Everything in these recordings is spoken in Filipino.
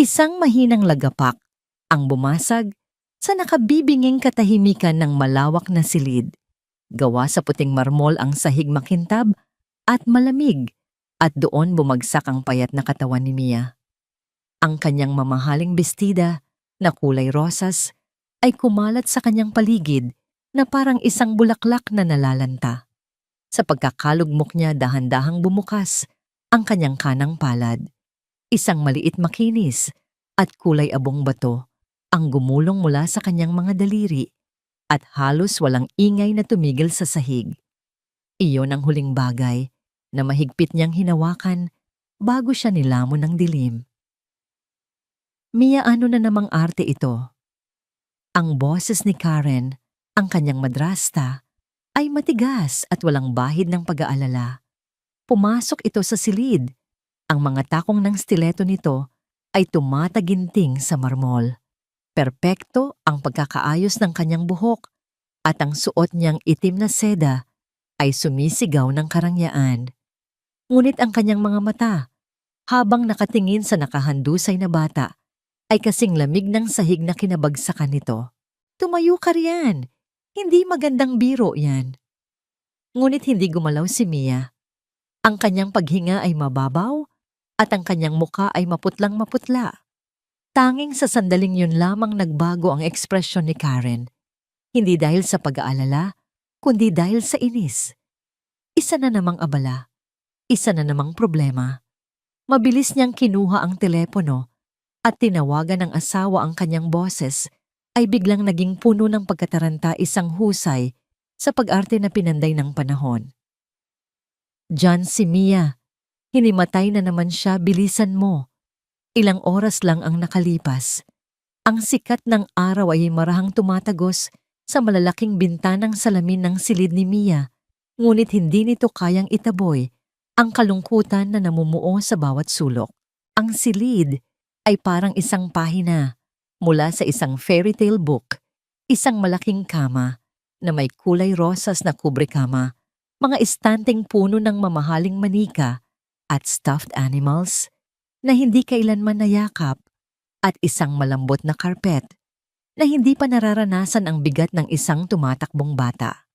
Isang mahinang lagapak ang bumasag sa nakabibinging katahimikan ng malawak na silid. Gawa sa puting marmol ang sahig makintab at malamig at doon bumagsak ang payat na katawan ni Mia. Ang kanyang mamahaling bestida na kulay rosas ay kumalat sa kanyang paligid na parang isang bulaklak na nalalanta. Sa pagkakalugmok niya dahan-dahang bumukas ang kanyang kanang palad. Isang maliit makinis at kulay abong bato ang gumulong mula sa kanyang mga daliri at halos walang ingay na tumigil sa sahig. Iyon ang huling bagay na mahigpit niyang hinawakan bago siya nilamon ng dilim. Mia, ano na namang arte ito? Ang boses ni Karen, ang kanyang madrasta, ay matigas at walang bahid ng pag-aalala. Pumasok ito sa silid. Ang mga takong ng stiletto nito ay tumataginting sa marmol. Perpekto ang pagkakaayos ng kanyang buhok at ang suot niyang itim na seda ay sumisigaw ng karangyaan. Ngunit ang kanyang mga mata, habang nakatingin sa nakahandusay na bata, ay kasing lamig ng sahig na kinabagsakan nito. Tumayo ka riyan! Hindi magandang biro yan. Ngunit hindi gumalaw si Mia. Ang kanyang paghinga ay mababaw at ang kanyang muka ay maputlang maputla. Tanging sa sandaling yun lamang nagbago ang ekspresyon ni Karen. Hindi dahil sa pag-aalala, kundi dahil sa inis. Isa na namang abala. Isa na namang problema. Mabilis niyang kinuha ang telepono at tinawagan ng asawa ang kanyang boses ay biglang naging puno ng pagkataranta, isang husay sa pag-arte na pinanday ng panahon. Diyan si Mia. Hinimatay na naman siya, bilisan mo. Ilang oras lang ang nakalipas. Ang sikat ng araw ay marahang tumatagos sa malalaking bintanang salamin ng silid ni Mia, ngunit hindi nito kayang itaboy ang kalungkutan na namumuo sa bawat sulok. Ang silid ay parang isang pahina mula sa isang fairy tale book, isang malaking kama na may kulay rosas na kubrekama, mga istanteng puno ng mamahaling manika at stuffed animals na hindi kailanman nayakap at isang malambot na karpet na hindi pa nararanasan ang bigat ng isang tumatakbong bata.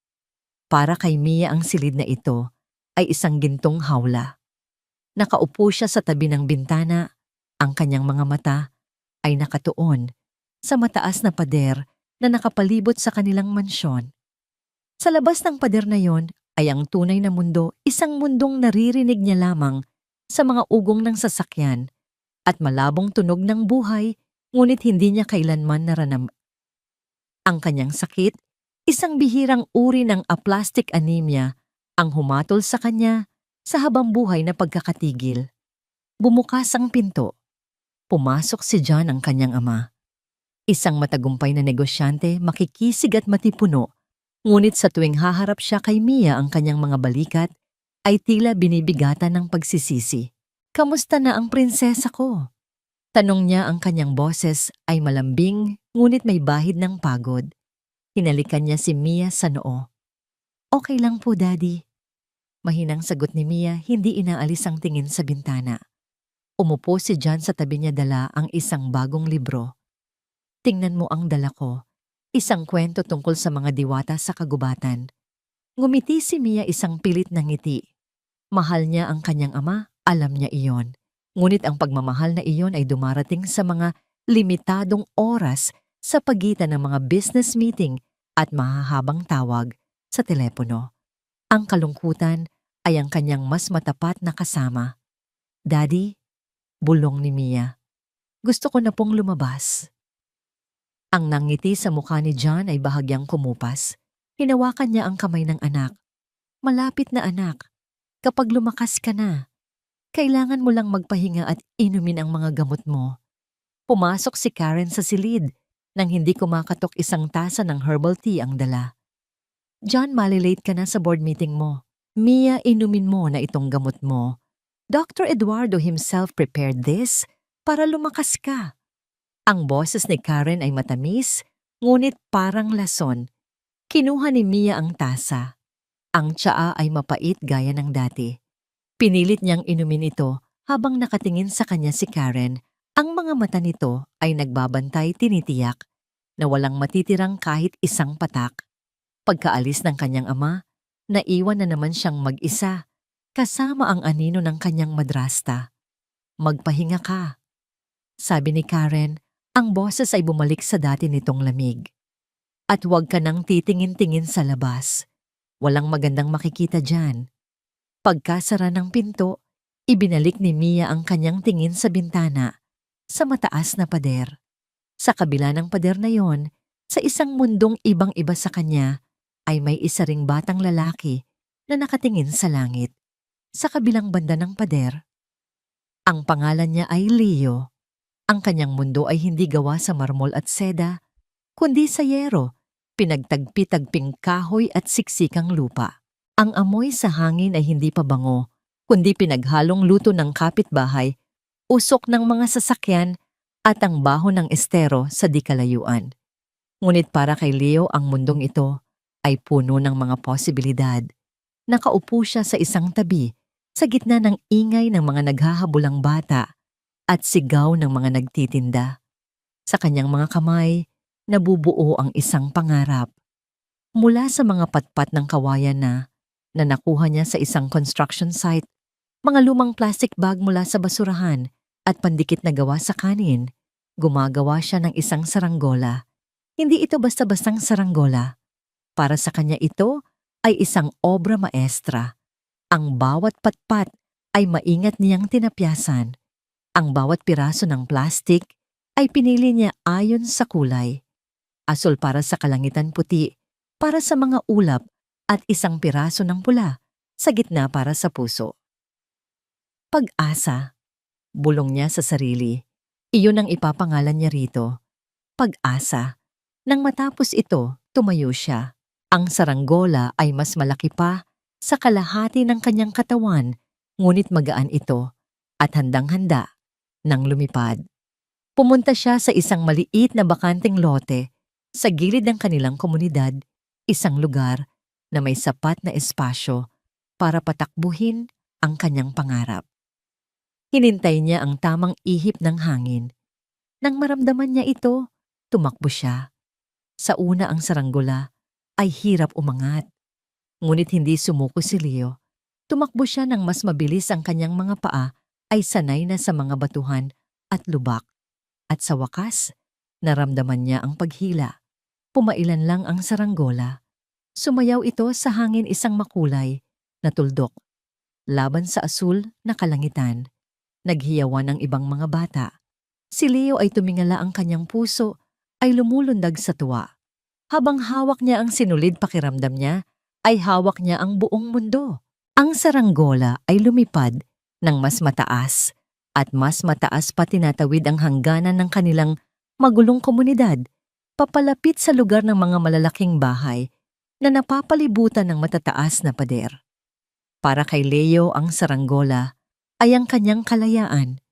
Para kay Mia ang silid na ito ay isang gintong hawla. Nakaupo siya sa tabi ng bintana, ang kanyang mga mata ay nakatuon sa mataas na pader na nakapalibot sa kanilang mansyon. Sa labas ng pader na yon ay ang tunay na mundo, isang mundong naririnig niya lamang sa mga ugong ng sasakyan at malabong tunog ng buhay, ngunit hindi niya kailanman naranam. Ang kanyang sakit, isang bihirang uri ng aplastic anemia, ang humatol sa kanya sa habambuhay na pagkakatigil. Bumukas ang pinto. Pumasok si John, ang kanyang ama. Isang matagumpay na negosyante, makikisig at matipuno, ngunit sa tuwing haharap siya kay Mia ang kanyang mga balikat, ay tila binibigatan ng pagsisisi. Kamusta na ang prinsesa ko? Tanong niya, ang kanyang boses ay malambing ngunit may bahid ng pagod. Hinalikan niya si Mia sa noo. Okay lang po, Daddy. Mahinang sagot ni Mia, hindi inaalis ang tingin sa bintana. Umupo si John, sa tabi niya dala ang isang bagong libro. Tingnan mo ang dala ko. Isang kwento tungkol sa mga diwata sa kagubatan. Ngumiti si Mia, isang pilit na ngiti. Mahal niya ang kanyang ama, alam niya iyon. Ngunit ang pagmamahal na iyon ay dumarating sa mga limitadong oras sa pagitan ng mga business meeting at mahahabang tawag sa telepono. Ang kalungkutan ay ang kanyang mas matapat na kasama. Daddy, bulong ni Mia. Gusto ko na pong lumabas. Ang nangiti sa mukha ni John ay bahagyang kumupas. Hinawakan niya ang kamay ng anak. Malapit na, anak. Kapag lumakas ka na, kailangan mo lang magpahinga at inumin ang mga gamot mo. Pumasok si Karen sa silid nang hindi kumakatok, isang tasa ng herbal tea ang dala. John, malilate ka na sa board meeting mo. Mia, inumin mo na itong gamot mo. Dr. Eduardo himself prepared this para lumakas ka. Ang boses ni Karen ay matamis, ngunit parang lason. Kinuha ni Mia ang tasa. Ang tsaa ay mapait gaya ng dati. Pinilit niyang inumin ito habang nakatingin sa kanya si Karen, Ang mga mata nito ay nagbabantay tinitiyak na walang matitirang kahit isang patak. Pagkaalis ng kanyang ama, naiwan na naman siyang mag-isa kasama ang anino ng kanyang madrasta. Magpahinga ka, sabi ni Karen, ang boses ay bumalik sa dati nitong lamig. At huwag ka nang titingin-tingin sa labas. Walang magandang makikita dyan. Pagkasara ng pinto, ibinalik ni Mia ang kanyang tingin sa bintana, sa mataas na pader. Sa kabila ng pader na yon, sa isang mundong ibang-iba sa kanya, ay may isa ring batang lalaki na nakatingin sa langit. Sa kabilang banda ng pader, ang pangalan niya ay Leo. Ang kanyang mundo ay hindi gawa sa marmol at seda, kundi sa yero, pinagtagpi-tagping kahoy at siksikang lupa. Ang amoy sa hangin ay hindi pa bango, kundi pinaghalong luto ng kapitbahay, usok ng mga sasakyan at ang baho ng estero sa di kalayuan. Ngunit para kay Leo ang mundong ito ay puno ng mga posibilidad. Nakaupo siya sa isang tabi sa gitna ng ingay ng mga naghahabulang bata at sigaw ng mga nagtitinda. Sa kanyang mga kamay, nabubuo ang isang pangarap. Mula sa mga patpat ng kawayan na nakuha niya sa isang construction site, mga lumang plastic bag mula sa basurahan at pandikit na gawa sa kanin, gumagawa siya ng isang saranggola. Hindi ito basta-bastang saranggola. Para sa kanya ito ay isang obra maestra. Ang bawat patpat ay maingat niyang tinapyasan. Ang bawat piraso ng plastic ay pinili niya ayon sa kulay. Asul para sa kalangitan puti, para sa mga ulap at isang piraso ng pula sa gitna para sa puso. Pag-asa, bulong niya sa sarili. Iyon ang ipapangalan niya rito. Pag-asa. Nang matapos ito, tumayo siya. Ang saranggola ay mas malaki pa sa kalahati ng kanyang katawan, ngunit magaan ito at handang-handa nang lumipad. Pumunta siya sa isang maliit na bakanteng lote sa gilid ng kanilang komunidad, isang lugar na may sapat na espasyo para patakbuhin ang kanyang pangarap. Hinintay niya ang tamang ihip ng hangin. Nang maramdaman niya ito, tumakbo siya. Sa una ang saranggola ay hirap umangat. Ngunit hindi sumuko si Leo. Tumakbo siya ng mas mabilis, ang kanyang mga paa ay sanay na sa mga batuhan at lubak. At sa wakas, naramdaman niya ang paghila. Pumailan lang ang saranggola. Sumayaw ito sa hangin, isang makulay na tuldok. Laban sa asul na kalangitan, naghiyawan ng ibang mga bata. Si Leo ay tumingala, ang kanyang puso ay lumulundag sa tuwa. Habang hawak niya ang sinulid, pakiramdam niya ay hawak niya ang buong mundo. Ang saranggola ay lumipad ng mas mataas at mas mataas pa, tinatawid ang hangganan ng kanilang magulong komunidad, papalapit sa lugar ng mga malalaking bahay na napapalibutan ng matataas na pader. Para kay Leo, ang saranggola ay ang kanyang kalayaan,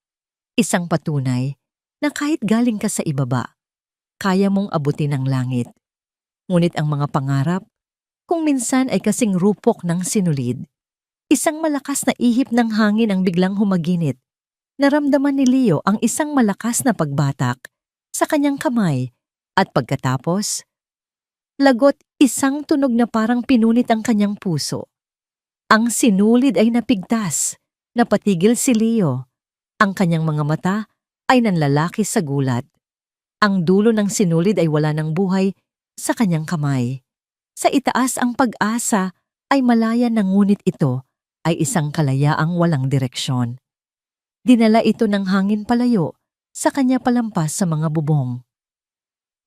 isang patunay na kahit galing ka sa ibaba, kaya mong abutin ang langit. Ngunit ang mga pangarap, kung minsan ay kasing rupok ng sinulid. Isang malakas na ihip ng hangin ang biglang humaginit. Naramdaman ni Leo ang isang malakas na pagbatak sa kanyang kamay at pagkatapos, lagot, isang tunog na parang pinunit ang kanyang puso. Ang sinulid ay napigtas, napatigil si Leo. Ang kanyang mga mata ay nanlalaki sa gulat. Ang dulo ng sinulid ay wala ng buhay sa kanyang kamay. Sa itaas ang pag-asa ay malaya na, ngunit ito ay isang kalayaang walang direksyon. Dinala ito ng hangin palayo sa kanya, palampas sa mga bubong.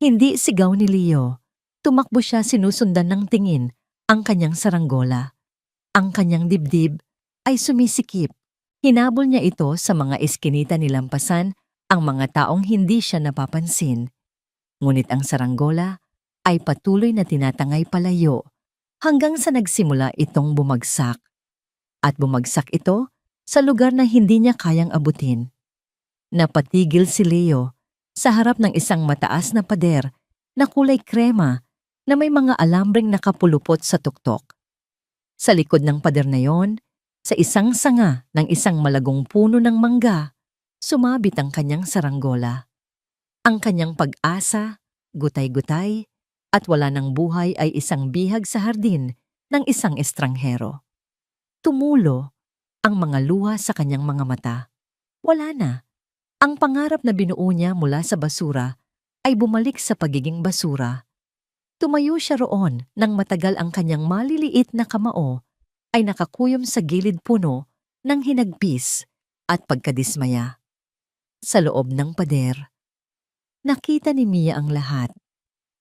Hindi sigaw ni Leo. Tumakbo siya, sinusundan ng tingin ang kanyang saranggola. Ang kanyang dibdib ay sumisikip. Hinabol niya ito sa mga eskinita, nilampasan ang mga taong hindi siya napapansin. Ngunit ang saranggola ay patuloy na tinatangay palayo hanggang sa nagsimula itong bumagsak. At bumagsak ito sa lugar na hindi niya kayang abutin. Napatigil si Leo sa harap ng isang mataas na pader na kulay krema na may mga alambring nakapulupot sa tuktok. Sa likod ng pader na yon, sa isang sanga ng isang malagong puno ng mangga, Sumabit ang kanyang saranggola. Ang kanyang pag-asa, gutay-gutay, at wala ng buhay ay isang bihag sa hardin ng isang estranghero. Tumulo ang mga luha sa kanyang mga mata. Wala na. Ang pangarap na binuo niya mula sa basura ay bumalik sa pagiging basura. Tumayo siya roon nang matagal ang kanyang maliliit na kamao ay nakakuyom sa gilid puno ng hinagpis at pagkadismaya. Sa loob ng pader, nakita ni Mia ang lahat.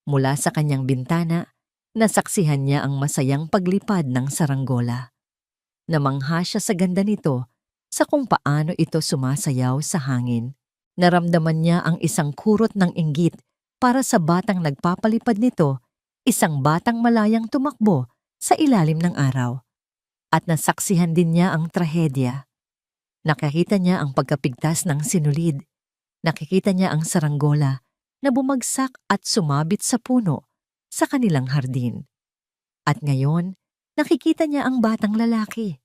Mula sa kanyang bintana, nasaksihan niya ang masayang paglipad ng saranggola. Namangha siya sa ganda nito sa kung paano ito sumasayaw sa hangin. Naramdaman niya ang isang kurot ng inggit para sa batang nagpapalipad nito, isang batang malayang tumakbo sa ilalim ng araw. At nasaksihan din niya ang trahedya. Nakakita niya ang pagkapigtas ng sinulid. Nakikita niya ang saranggola na bumagsak at sumabit sa puno sa kanilang hardin. At ngayon, nakikita niya ang batang lalaki.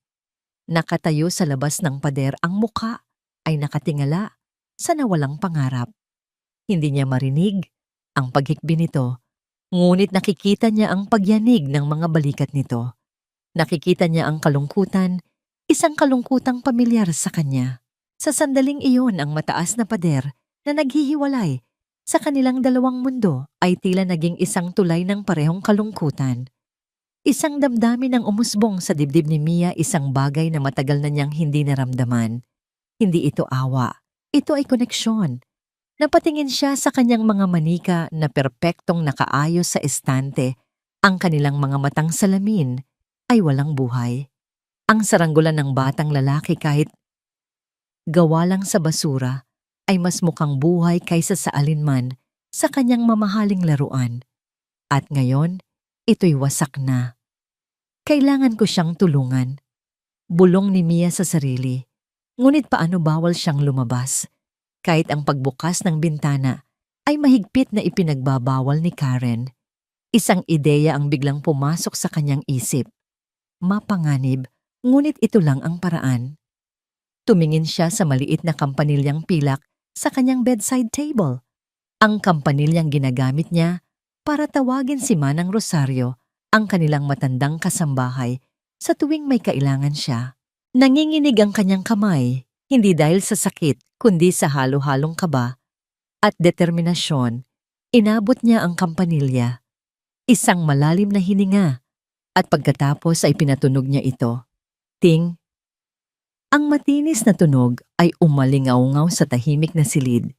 Nakatayo sa labas ng pader, ang muka ay nakatingala sa nawalang pangarap. Hindi niya marinig ang paghikbi nito, ngunit nakikita niya ang pagyanig ng mga balikat nito. Nakikita niya ang kalungkutan, isang kalungkutang pamilyar sa kanya. Sa sandaling iyon, ang mataas na pader na naghihiwalay sa kanilang dalawang mundo ay tila naging isang tulay ng parehong kalungkutan. Isang damdamin ang umusbong sa dibdib ni Mia, isang bagay na matagal na niyang hindi naramdaman. Hindi ito awa, ito ay koneksyon. Napatingin siya sa kanyang mga manika na perpektong nakaayos sa estante. Ang kanilang mga matang salamin ay walang buhay. Ang saranggola ng batang lalaki, kahit gawa lang sa basura, ay mas mukhang buhay kaysa sa alinman sa kanyang mamahaling laruan. At ngayon, ito'y wasak na. Kailangan ko siyang tulungan. Bulong ni Mia sa sarili. Ngunit paano bawal siyang lumabas? Kahit ang pagbukas ng bintana ay mahigpit na ipinagbabawal ni Karen. Isang ideya ang biglang pumasok sa kanyang isip. Mapanganib, ngunit ito lang ang paraan. Tumingin siya sa maliit na kampanilyang pilak sa kanyang bedside table. Ang kampanilyang ginagamit niya para tawagin si Manang Rosario, ang kanilang matandang kasambahay, sa tuwing may kailangan siya. Nanginginig ang kanyang kamay, hindi dahil sa sakit, kundi sa halo-halong kaba at determinasyon. Inabot niya ang kampanilya. Isang malalim na hininga, at pagkatapos ay pinatunog niya ito. Ting! Ang matinis na tunog ay umalingaw-ngaw sa tahimik na silid.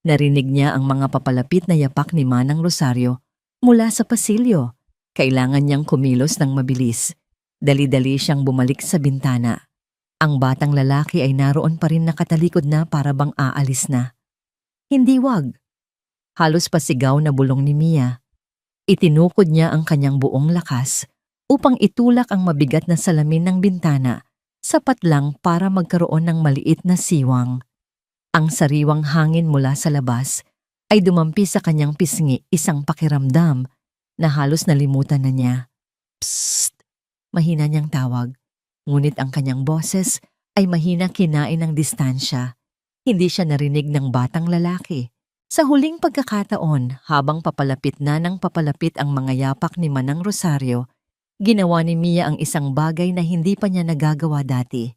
Narinig niya ang mga papalapit na yapak ni Manang Rosario mula sa pasilyo. Kailangan niyang kumilos ng mabilis. Dali-dali siyang bumalik sa bintana. Ang batang lalaki ay naroon pa rin, nakatalikod na para bang aalis na. Hindi, wag. Halos pasigaw na bulong ni Mia. Itinukod niya ang kanyang buong lakas upang itulak ang mabigat na salamin ng bintana, sapat lang para magkaroon ng maliit na siwang. Ang sariwang hangin mula sa labas ay dumampi sa kanyang pisngi, isang pakiramdam na halos nalimutan na niya. Psst! Mahina niyang tawag. Ngunit ang kanyang boses ay mahina, kinain ng distansya. Hindi siya narinig ng batang lalaki. Sa huling pagkakataon, habang papalapit na ng papalapit ang mga yapak ni Manang Rosario, ginawa ni Mia ang isang bagay na hindi pa niya nagagawa dati.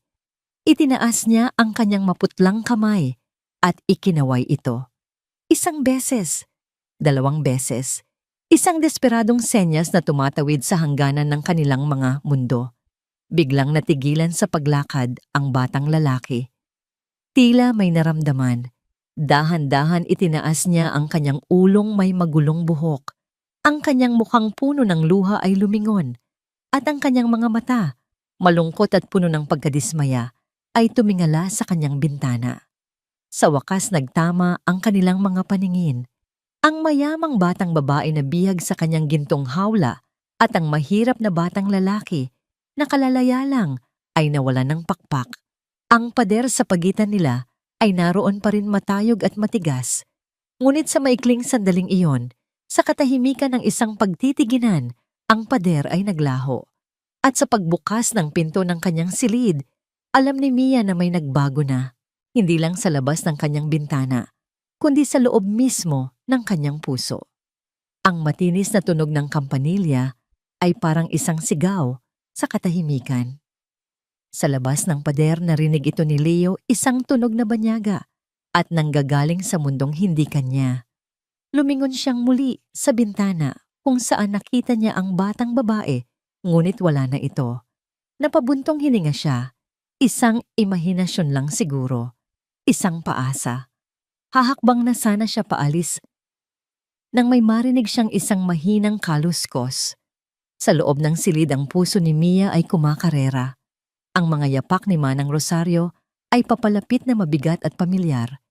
Itinaas niya ang kanyang maputlang kamay at ikinaway ito. Isang beses, 2 beses, isang desperadong senyas na tumatawid sa hangganan ng kanilang mga mundo. Biglang natigilan sa paglakad ang batang lalaki. Tila may naramdaman. Dahan-dahan itinaas niya ang kanyang ulong may magulong buhok. Ang kanyang mukhang puno ng luha ay lumingon. At ang kanyang mga mata, malungkot at puno ng pagkadismaya, ay tumingala sa kanyang bintana. Sa wakas nagtama ang kanilang mga paningin. Ang mayamang batang babae na bihag sa kanyang gintong hawla at ang mahirap na batang lalaki na kalalaya lang ay nawala ng pakpak. Ang pader sa pagitan nila ay naroon pa rin, matayog at matigas. Ngunit sa maikling sandaling iyon, sa katahimikan ng isang pagtitiginan, ang pader ay naglaho. At sa pagbukas ng pinto ng kanyang silid, alam ni Mia na may nagbago na. Hindi lang sa labas ng kanyang bintana, kundi sa loob mismo ng kanyang puso. Ang matinis na tunog ng kampanilya ay parang isang sigaw sa katahimikan. Sa labas ng pader narinig ito ni Leo isang tunog na banyaga at nanggagaling sa mundong hindi kanya. Lumingon siyang muli sa bintana kung saan nakita niya ang batang babae, ngunit wala na ito. Napabuntong hininga siya, isang imahinasyon lang siguro, isang paasa. Hahakbang na sana siya paalis nang may marinig siyang isang mahinang kaluskos. Sa loob ng silid ang puso ni Mia ay kumakarera. Ang mga yapak ni Manang Rosario ay papalapit na mabigat at pamilyar.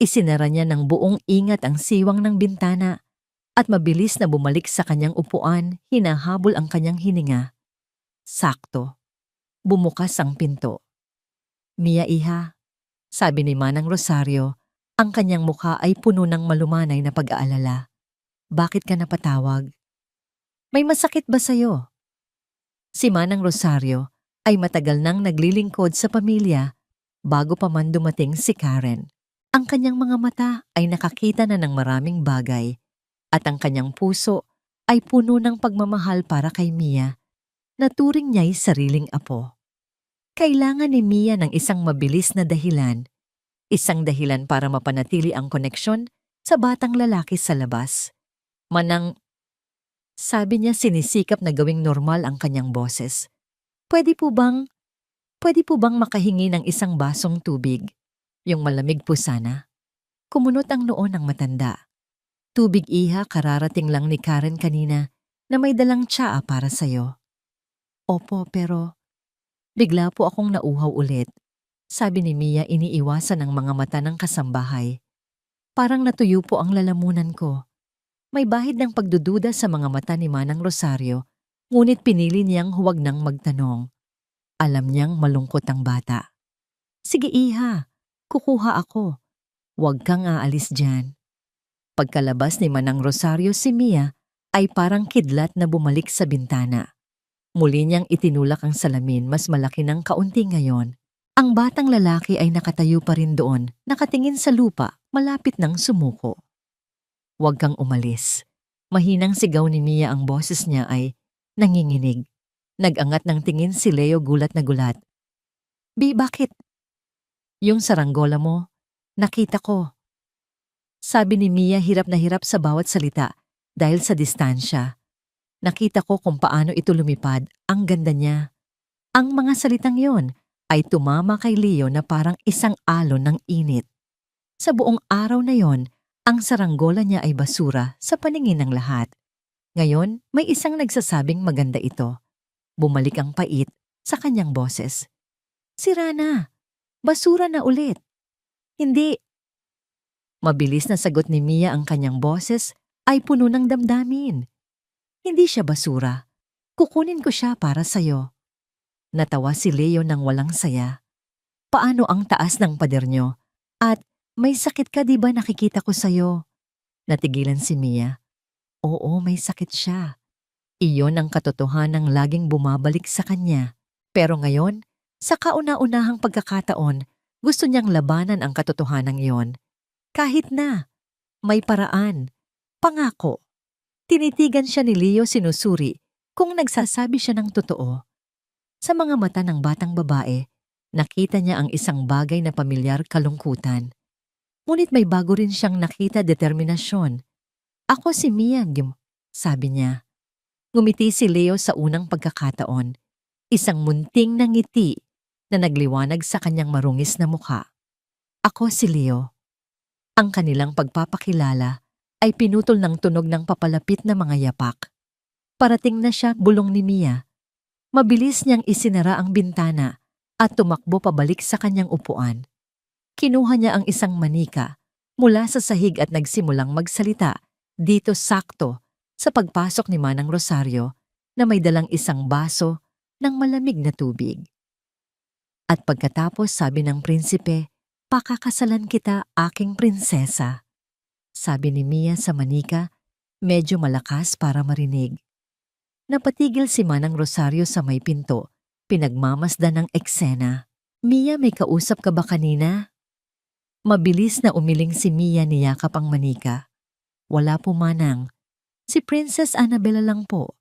Isinara niya ng buong ingat ang siwang ng bintana at mabilis na bumalik sa kanyang upuan, hinahabol ang kanyang hininga. Sakto. Bumukas ang pinto. "Mia, iha," sabi ni Manang Rosario, ang kanyang mukha ay puno ng malumanay na pag-aalala. "Bakit ka napatawag? May masakit ba sa'yo?" Si Manang Rosario ay matagal nang naglilingkod sa pamilya bago pa man dumating si Karen. Ang kanyang mga mata ay nakakita na ng maraming bagay at ang kanyang puso ay puno ng pagmamahal para kay Mia na turing niya'y sariling apo. Kailangan ni Mia ng isang mabilis na dahilan, isang dahilan para mapanatili ang koneksyon sa batang lalaki sa labas. Manang, sabi niya sinisikap na gawing normal ang kanyang boses. Pwede po bang makahingi ng isang basong tubig? Yung malamig po sana." Kumunot ang noo ng matanda. "Tubig, iha, kararating lang ni Karen kanina na may dalang tsaa para sa'yo." "Opo, pero..." Bigla po akong nauhaw ulit. Sabi ni Mia iniiwasan ng mga mata ng kasambahay. Parang natuyo po ang lalamunan ko. May bahid ng pagdududa sa mga mata ni Manang Rosario, ngunit pinili niyang huwag nang magtanong. Alam niyang malungkot ang bata. "Sige, iha. Kukuha ako. Huwag kang aalis dyan." Pagkalabas ni Manang Rosario, si Mia ay parang kidlat na bumalik sa bintana. Muli niyang itinulak ang salamin, mas malaki ng kaunti ngayon. Ang batang lalaki ay nakatayo pa rin doon, nakatingin sa lupa, malapit ng sumuko. "Huwag kang umalis." Mahinang sigaw ni Mia, ang boses niya ay nanginginig. Nag-angat ng tingin si Leo, gulat na gulat. Bakit?" "Yung saranggola mo, nakita ko." Sabi ni Mia, hirap na hirap sa bawat salita dahil sa distansya. "Nakita ko kung paano ito lumipad, ang ganda niya." Ang mga salitang yon ay tumama kay Leo na parang isang alon ng init. Sa buong araw na yon, ang saranggola niya ay basura sa paningin ng lahat. Ngayon, may isang nagsasabing maganda ito. Bumalik ang pait sa kanyang boses. "Sira na. Basura na ulit." "Hindi." Mabilis na sagot ni Mia, ang kanyang boses ay puno ng damdamin. "Hindi siya basura. Kukunin ko siya para sa'yo." Natawa si Leo nang walang saya. "Paano ang taas ng pader niyo? At may sakit ka, di ba, nakikita ko sa'yo?" Natigilan si Mia. Oo, may sakit siya. Iyon ang katotohanang laging bumabalik sa kanya. Pero ngayon, sa kauna-unahang pagkakataon, gusto niyang labanan ang katotohanang iyon. Kahit na, may paraan. Pangako. Tinitigan siya ni Leo, sinusuri kung nagsasabi siya ng totoo. Sa mga mata ng batang babae, nakita niya ang isang bagay na pamilyar, kalungkutan. Ngunit may bago rin siyang nakita, determinasyon. "Ako si Mia, sabi niya. Ngumiti si Leo sa unang pagkakataon. Isang munting na ngiti na nagliwanag sa kanyang marungis na mukha. "Ako si Leo." Ang kanilang pagpapakilala ay pinutol ng tunog ng papalapit na mga yapak. Parating na siya, bulong ni Mia. Mabilis niyang isinara ang bintana at tumakbo pabalik sa kanyang upuan. Kinuha niya ang isang manika mula sa sahig at nagsimulang magsalita, dito sakto sa pagpasok ni Manang Rosario na may dalang isang baso ng malamig na tubig. At pagkatapos, sabi ng prinsipe, "Pakakasalan kita, aking prinsesa." Sabi ni Mia sa manika, medyo malakas para marinig. Napatigil si Manang Rosario sa may pinto, pinagmamasdan ng eksena. "Mia, may kausap ka ba kanina?" Mabilis na umiling si Mia niyakap ang manika. Wala po manang. Si Princess Annabella lang po.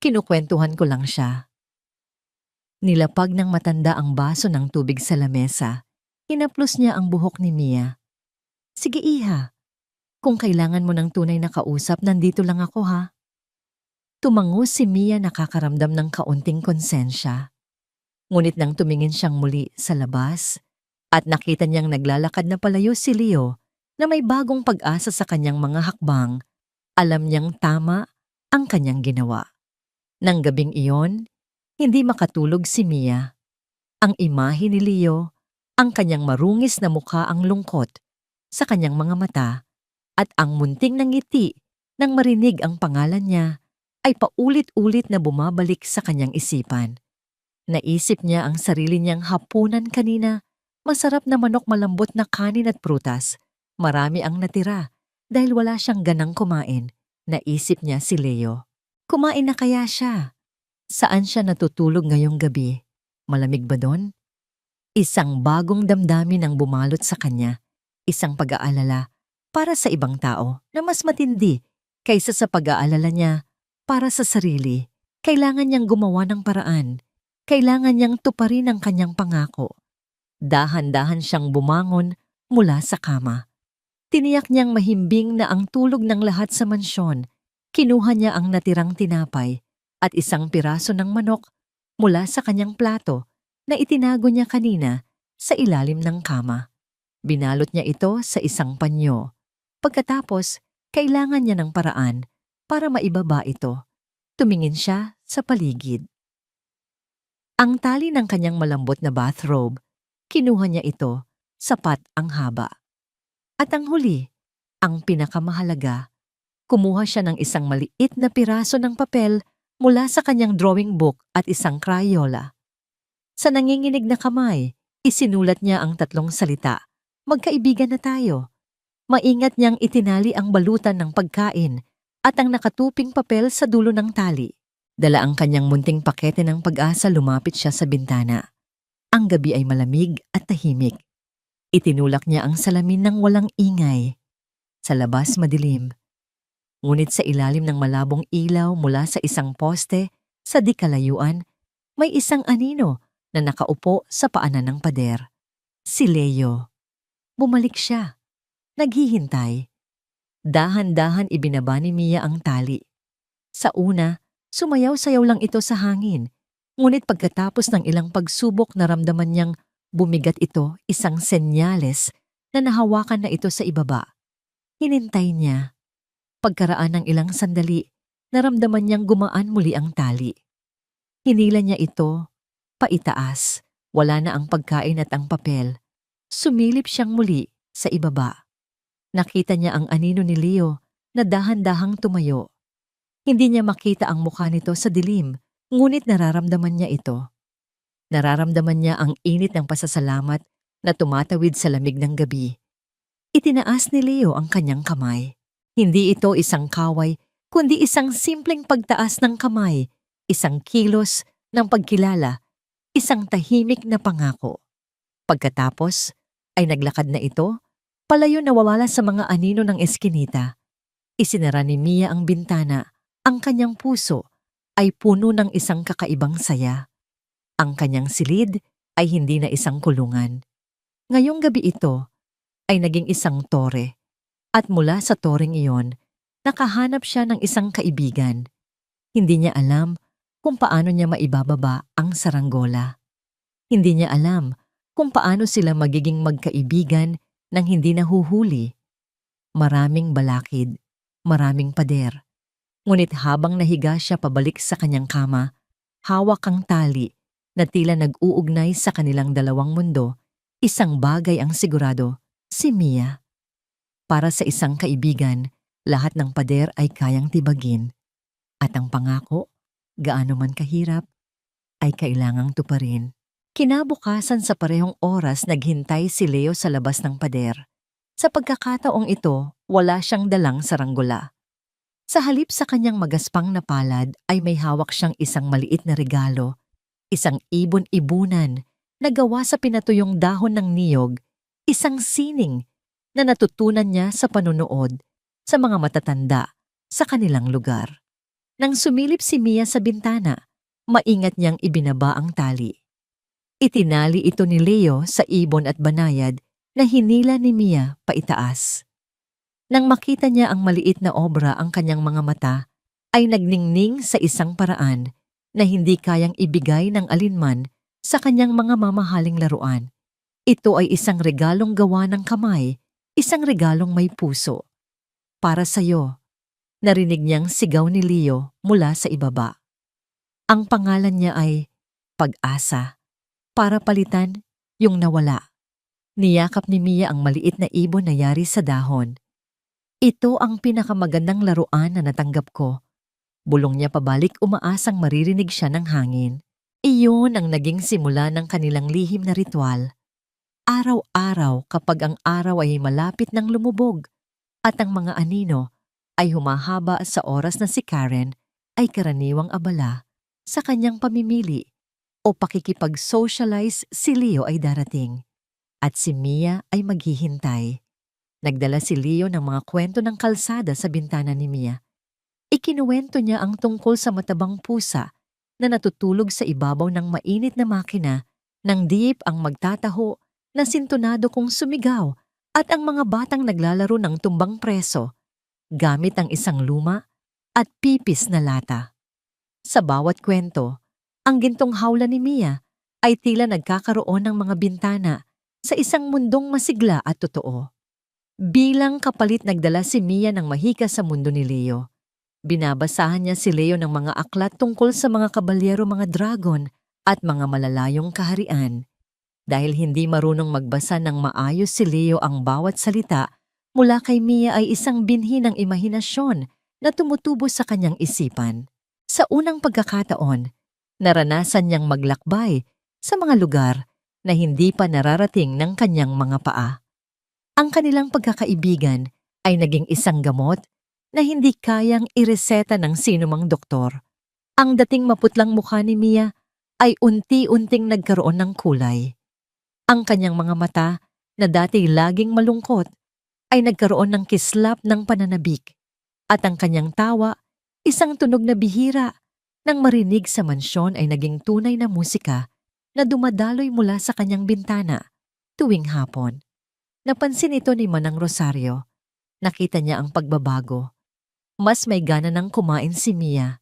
Kinukwentuhan ko lang siya. Nilapag ng matanda ang baso ng tubig sa lamesa. Hinaplos niya ang buhok ni Mia. Sige iha, kung kailangan mo ng tunay na kausap, nandito lang ako ha. Tumango si Mia nakakaramdam ng kaunting konsensya. Ngunit nang tumingin siyang muli sa labas at nakita niyang naglalakad na palayo si Leo na may bagong pag-asa sa kanyang mga hakbang, alam niyang tama ang kanyang ginawa. Nang gabing iyon, hindi makatulog si Mia. Ang imahe ni Leo, ang kanyang marungis na mukha ang lungkot sa kanyang mga mata at ang munting ng ngiti nang marinig ang pangalan niya ay paulit-ulit na bumabalik sa kanyang isipan. Naisip niya ang sarili niyang hapunan kanina, masarap na manok malambot na kanin at prutas. Marami ang natira dahil wala siyang ganang kumain. Naisip niya si Leo. Kumain na kaya siya? Saan siya natutulog ngayong gabi? Malamig ba doon? Isang bagong damdamin ang bumalot sa kanya. Isang pag-aalala para sa ibang tao na mas matindi kaysa sa pag-aalala niya para sa sarili. Kailangan niyang gumawa ng paraan. Kailangan niyang tuparin ang kanyang pangako. Dahan-dahan siyang bumangon mula sa kama. Tiniyak niyang mahimbing na ang tulog ng lahat sa mansyon. Kinuha niya ang natirang tinapay at isang piraso ng manok mula sa kanyang plato na itinago niya kanina sa ilalim ng kama. Binalot niya ito sa isang panyo. Pagkatapos, kailangan niya ng paraan para maibaba ito. Tumingin siya sa paligid. Ang tali ng kanyang malambot na bathrobe, kinuha niya ito, sapat ang haba. At ang huli, ang pinakamahalaga, kumuha siya ng isang maliit na piraso ng papel mula sa kanyang drawing book at isang Crayola. Sa nanginginig na kamay, isinulat niya ang 3 salita. Magkaibigan na tayo. Maingat niyang itinali ang balutan ng pagkain at ang nakatuping papel sa dulo ng tali. Dala ang kanyang munting pakete ng pag-asa, lumapit siya sa bintana. Ang gabi ay malamig at tahimik. Itinulak niya ang salamin ng walang ingay. Sa labas madilim. Ngunit sa ilalim ng malabong ilaw mula sa isang poste, sa di kalayuan, may isang anino na nakaupo sa paanan ng pader. Si Leo. Bumalik siya. Naghihintay. Dahan-dahan ibinaba ni Mia ang tali. Sa una, sumayaw-sayaw lang ito sa hangin. Ngunit pagkatapos ng ilang pagsubok, naramdaman niyang bumigat ito, isang senyales na nahawakan na ito sa ibaba. Hinintay niya. Pagkaraan ng ilang sandali, naramdaman niyang gumaan muli ang tali. Hinila niya ito, paitaas. Wala na ang pagkain at ang papel. Sumilip siyang muli sa ibaba. Nakita niya ang anino ni Leo na dahan-dahang tumayo. Hindi niya makita ang mukha nito sa dilim, ngunit nararamdaman niya ito. Nararamdaman niya ang init ng pasasalamat na tumatawid sa lamig ng gabi. Itinaas ni Leo ang kanyang kamay. Hindi ito isang kaway, kundi isang simpleng pagtaas ng kamay, isang kilos ng pagkilala, isang tahimik na pangako. Pagkatapos, ay naglakad na ito, palayo na wawala sa mga anino ng eskinita. Isinara ni Mia ang bintana. Ang kanyang puso ay puno ng isang kakaibang saya. Ang kanyang silid ay hindi na isang kulungan. Ngayong gabi ito ay naging isang tore. At mula sa toreng iyon, nakahanap siya ng isang kaibigan. Hindi niya alam kung paano niya maibababa ang saranggola. Hindi niya alam kung paano sila magiging magkaibigan nang hindi nahuhuli. Maraming balakid, maraming pader. Ngunit habang nahiga siya pabalik sa kanyang kama, hawak ang tali na tila nag-uugnay sa kanilang dalawang mundo, isang bagay ang sigurado, si Mia. Para sa isang kaibigan, lahat ng pader ay kayang tibagin. At ang pangako, gaano man kahirap, ay kailangang tuparin. Kinabukasan sa parehong oras naghintay si Leo sa labas ng pader. Sa pagkakataong ito, wala siyang dalang saranggola. Sa halip sa kanyang magaspang na palad ay may hawak siyang isang maliit na regalo, isang ibon-ibunan na gawa sa pinatuyong dahon ng niyog, Isang sining na natutunan niya sa panonood sa mga matatanda sa kanilang lugar. Nang sumilip si Mia sa bintana, maingat niyang ibinaba ang tali. Itinali ito ni Leo sa ibon at banayad na hinila ni Mia paitaas. Nang makita niya ang maliit na obra ang kanyang mga mata, ay nagningning sa isang paraan na hindi kayang ibigay ng alinman sa kanyang mga mamahaling laruan. Ito ay isang regalong gawa ng kamay, isang regalong may puso. Para sa'yo, narinig niyang sigaw ni Leo mula sa ibaba. Ang pangalan niya ay Pag-asa, para palitan yung nawala. Niyakap ni Mia ang maliit na ibon na yari sa dahon. Ito ang pinakamagandang laruan na natanggap ko. Bulong niya pabalik umaasang maririnig siya ng hangin. Iyon ang naging simula ng kanilang lihim na ritual. Araw-araw kapag ang araw ay malapit ng lumubog at ang mga anino ay humahaba sa oras na si Karen ay karaniwang abala sa kanyang pamimili o pakikipag-socialize, si Leo ay darating at si Mia ay maghihintay. Nagdala si Leo ng mga kwento ng kalsada sa bintana ni Mia. Ikinuwento niya ang tungkol sa matabang pusa na natutulog sa ibabaw ng mainit na makina nang diip ang magtataho na sintonado kong sumigaw at ang mga batang naglalaro ng tumbang preso gamit ang isang luma at pipis na lata. Sa bawat kwento, ang gintong hawla ni Mia ay tila nagkakaroon ng mga bintana sa isang mundong masigla at totoo. Bilang kapalit nagdala si Mia ng mahika sa mundo ni Leo. Binabasahan niya si Leo ng mga aklat tungkol sa mga kabalyero, mga dragon at mga malalayong kaharian. Dahil hindi marunong magbasa ng maayos si Leo, ang bawat salita mula kay Mia ay isang binhi ng imahinasyon na tumutubo sa kanyang isipan. Sa unang pagkakataon, naranasan niyang maglakbay sa mga lugar na hindi pa nararating ng kanyang mga paa. Ang kanilang pagkakaibigan ay naging isang gamot na hindi kayang ireseta ng sinumang doktor. Ang dating maputlang mukha ni Mia ay unti-unting nagkaroon ng kulay. Ang kanyang mga mata na dati laging malungkot ay nagkaroon ng kislap ng pananabik. At ang kanyang tawa, isang tunog na bihira, nang marinig sa mansyon ay naging tunay na musika na dumadaloy mula sa kanyang bintana tuwing hapon. Napansin ito ni Manang Rosario. Nakita niya ang pagbabago. Mas may gana ng kumain si Mia.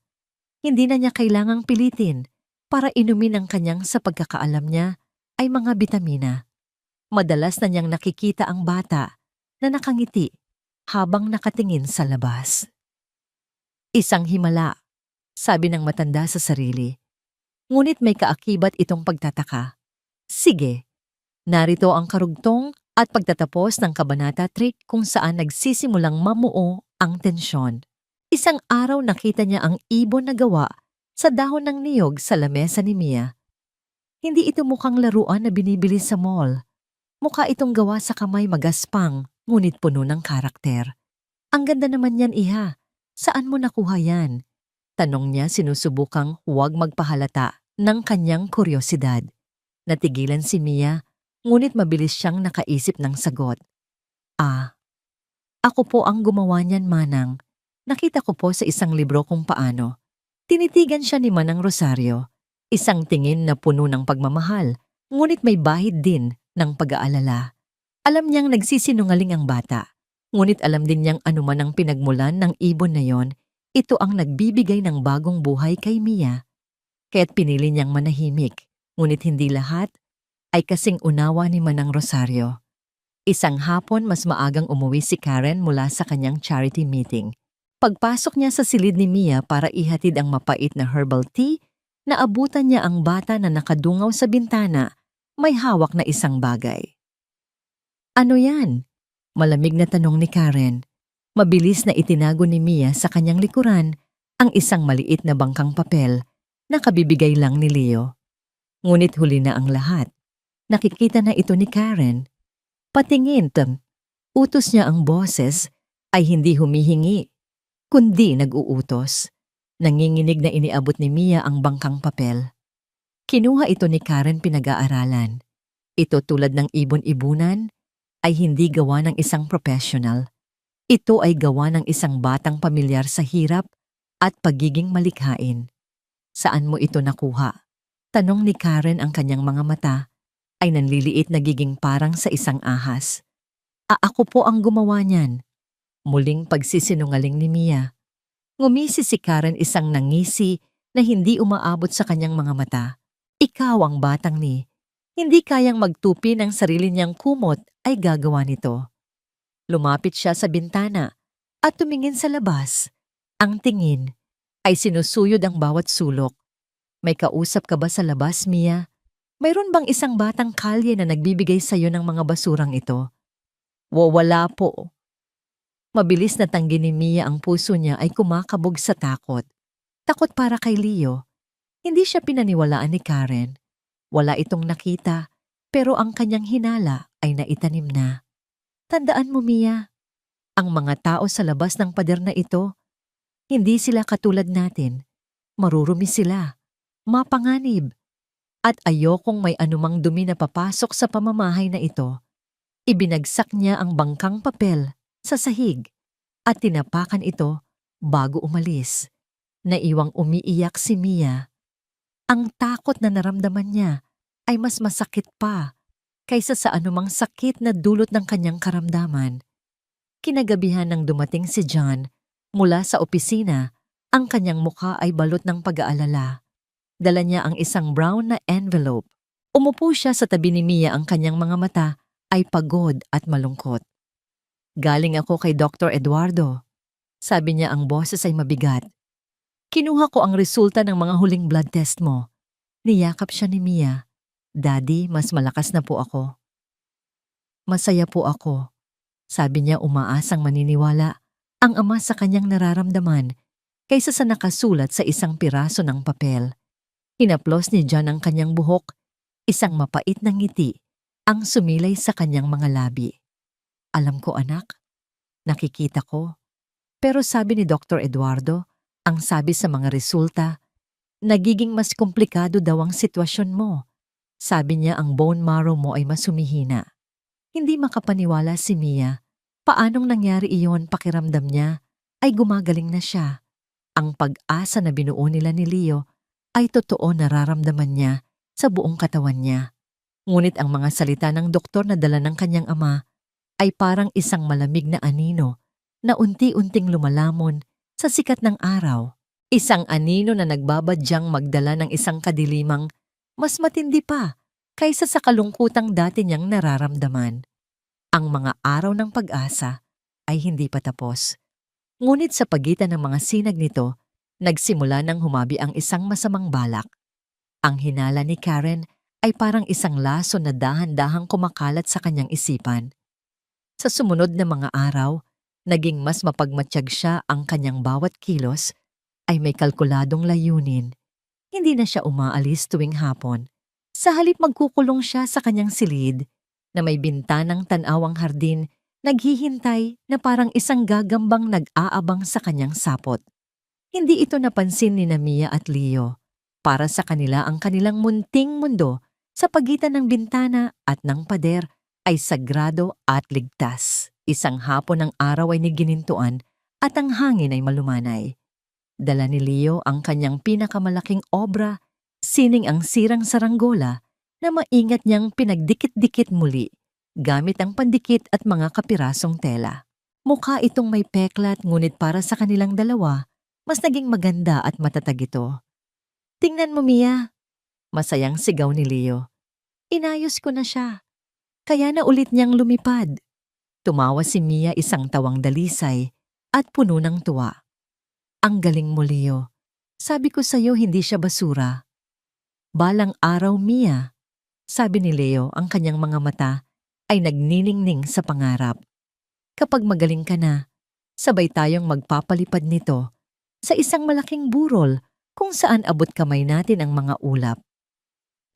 Hindi na niya kailangang pilitin para inumin ang kanyang sa pagkakaalam niya ay mga bitamina. Madalas na niyang nakikita ang bata na nakangiti habang nakatingin sa labas. Isang himala, sabi ng matanda sa sarili. Ngunit may kaakibat itong pagtataka. Sige, narito ang karugtong at pagtatapos ng Kabanata 3 kung saan nagsisimulang mamuo ang tensyon. Isang araw nakita niya ang ibon na gawa sa dahon ng niyog sa lamesa ni Mia. Hindi ito mukhang laruan na binibili sa mall. Mukha itong gawa sa kamay, magaspang, ngunit puno ng karakter. Ang ganda naman yan, iha. Saan mo nakuha yan? Tanong niya, sinusubukang huwag magpahalata ng kanyang kuryosidad. Natigilan si Mia, ngunit mabilis siyang nakaisip ng sagot. Ako po ang gumawa niyan, Manang. Nakita ko po sa isang libro kung paano. Tinitigan siya ni Manang Rosario. Isang tingin na puno ng pagmamahal, ngunit may bahid din ng pag-aalala. Alam niyang nagsisinungaling ang bata, ngunit alam din niyang anuman ang pinagmulan ng ibon na yon, ito ang nagbibigay ng bagong buhay kay Mia. Kaya't pinili niyang manahimik, ngunit hindi lahat ay kasing unawa ni Manang Rosario. Isang hapon mas maagang umuwi si Karen mula sa kanyang charity meeting. Pagpasok niya sa silid ni Mia para ihatid ang mapait na herbal tea, naabutan niya ang bata na nakadungaw sa bintana, may hawak na isang bagay. Ano yan? Malamig na tanong ni Karen. Mabilis na itinago ni Mia sa kanyang likuran ang isang maliit na bangkang papel na kabibigay lang ni Leo. Ngunit huli na ang lahat. Nakikita na ito ni Karen. Patingin, utos niya ang boses ay hindi humihingi, kundi nag-uutos. Nanginginig na iniabot ni Mia ang bangkang papel. Kinuha ito ni Karen, pinag-aaralan. Ito tulad ng ibon-ibunan, ay hindi gawa ng isang professional. Ito ay gawa ng isang batang pamilyar sa hirap at pagiging malikhain. Saan mo ito nakuha? Tanong ni Karen, ang kanyang mga mata ay nanliliit, nagiging parang sa isang ahas. Ako po ang gumawa niyan. Muling pagsisinungaling ni Mia. Ngumisi si Karen, isang nangisi na hindi umaabot sa kanyang mga mata. Ikaw ang batang ni hindi kayang magtupi ng sarili niyang kumot ay gagawa nito. Lumapit siya sa bintana at tumingin sa labas. Ang tingin ay sinusuyod ang bawat sulok. May kausap ka ba sa labas, Mia? Mayroon bang isang batang kalye na nagbibigay sa iyo ng mga basurang ito? Wala po. Mabilis na tanggi ni Mia, ang puso niya ay kumakabog sa takot. Takot para kay Leo. Hindi siya pinaniwalaan ni Karen. Wala itong nakita, pero ang kanyang hinala ay naitanim na. Tandaan mo, Mia, ang mga tao sa labas ng pader na ito, hindi sila katulad natin. Marurumi sila, mapanganib, at ayokong may anumang dumi na papasok sa pamamahay na ito. Ibinagsak niya ang bangkang papel sa sahig at tinapakan ito bago umalis. Naiwang umiiyak si Mia. Ang takot na naramdaman niya ay mas masakit pa kaysa sa anumang sakit na dulot ng kanyang karamdaman. Kinagabihan nang dumating si John mula sa opisina, ang kanyang mukha ay balot ng pag-aalala. Dala niya ang isang brown na envelope. Umupo siya sa tabi ni Mia, ang kanyang mga mata ay pagod at malungkot. Galing ako kay Dr. Eduardo. Sabi niya, ang boses ay mabigat. Kinuha ko ang resulta ng mga huling blood test mo. Niyakap siya ni Mia. Daddy, mas malakas na po ako. Masaya po ako. Sabi niya, umaasang maniniwala ang ama sa kanyang nararamdaman kaysa sa nakasulat sa isang piraso ng papel. Hinaplos ni John ang kanyang buhok, isang mapait na ngiti ang sumilay sa kanyang mga labi. Alam ko, anak, nakikita ko. Pero sabi ni Dr. Eduardo, ang sabi sa mga resulta, nagiging mas komplikado daw ang sitwasyon mo. Sabi niya, ang bone marrow mo ay mas humihina. Hindi makapaniwala si Mia. Paanong nangyari iyon? Pakiramdam niya ay gumagaling na siya. Ang pag-asa na binuo nila ni Leo ay totoo, nararamdaman niya sa buong katawan niya. Ngunit ang mga salita ng doktor na dala ng kanyang ama ay parang isang malamig na anino na unti-unting lumalamon sa sikat ng araw. Isang anino na nagbabadyang magdala ng isang kadilimang mas matindi pa kaysa sa kalungkutang dati niyang nararamdaman. Ang mga araw ng pag-asa ay hindi pa tapos. Ngunit sa pagitan ng mga sinag nito, nagsimula nang humabi ang isang masamang balak. Ang hinala ni Karen ay parang isang laso na dahan-dahang kumakalat sa kanyang isipan. Sa sumunod na mga araw, naging mas mapagmatsyag siya. Ang kanyang bawat kilos ay may kalkuladong layunin. Hindi na siya umaalis tuwing hapon. Sa halip, magkukulong siya sa kanyang silid na may bintanang tanawang hardin, naghihintay na parang isang gagambang nag-aabang sa kanyang sapot. Hindi ito napansin ni Mia at Leo. Para sa kanila, ang kanilang munting mundo sa pagitan ng bintana at ng pader ay sagrado at ligtas. Isang hapon ng araw ay niginintuan at ang hangin ay malumanay. Dala ni Leo ang kanyang pinakamalaking obra, sining ang sirang saranggola na maingat niyang pinagdikit-dikit muli gamit ang pandikit at mga kapirasong tela. Mukha itong may peklat, ngunit para sa kanilang dalawa, mas naging maganda at matatag ito. Tingnan mo, Mia. Masayang sigaw ni Leo. Inayos ko na siya. Kaya na ulit niyang lumipad. Tumawa si Mia, isang tawang dalisay at puno ng tuwa. Ang galing mo, Leo. Sabi ko sa'yo, hindi siya basura. Balang araw, Mia. Sabi ni Leo, ang kanyang mga mata ay nagniningning sa pangarap. Kapag magaling ka na, sabay tayong magpapalipad nito sa isang malaking burol kung saan abot kamay natin ang mga ulap.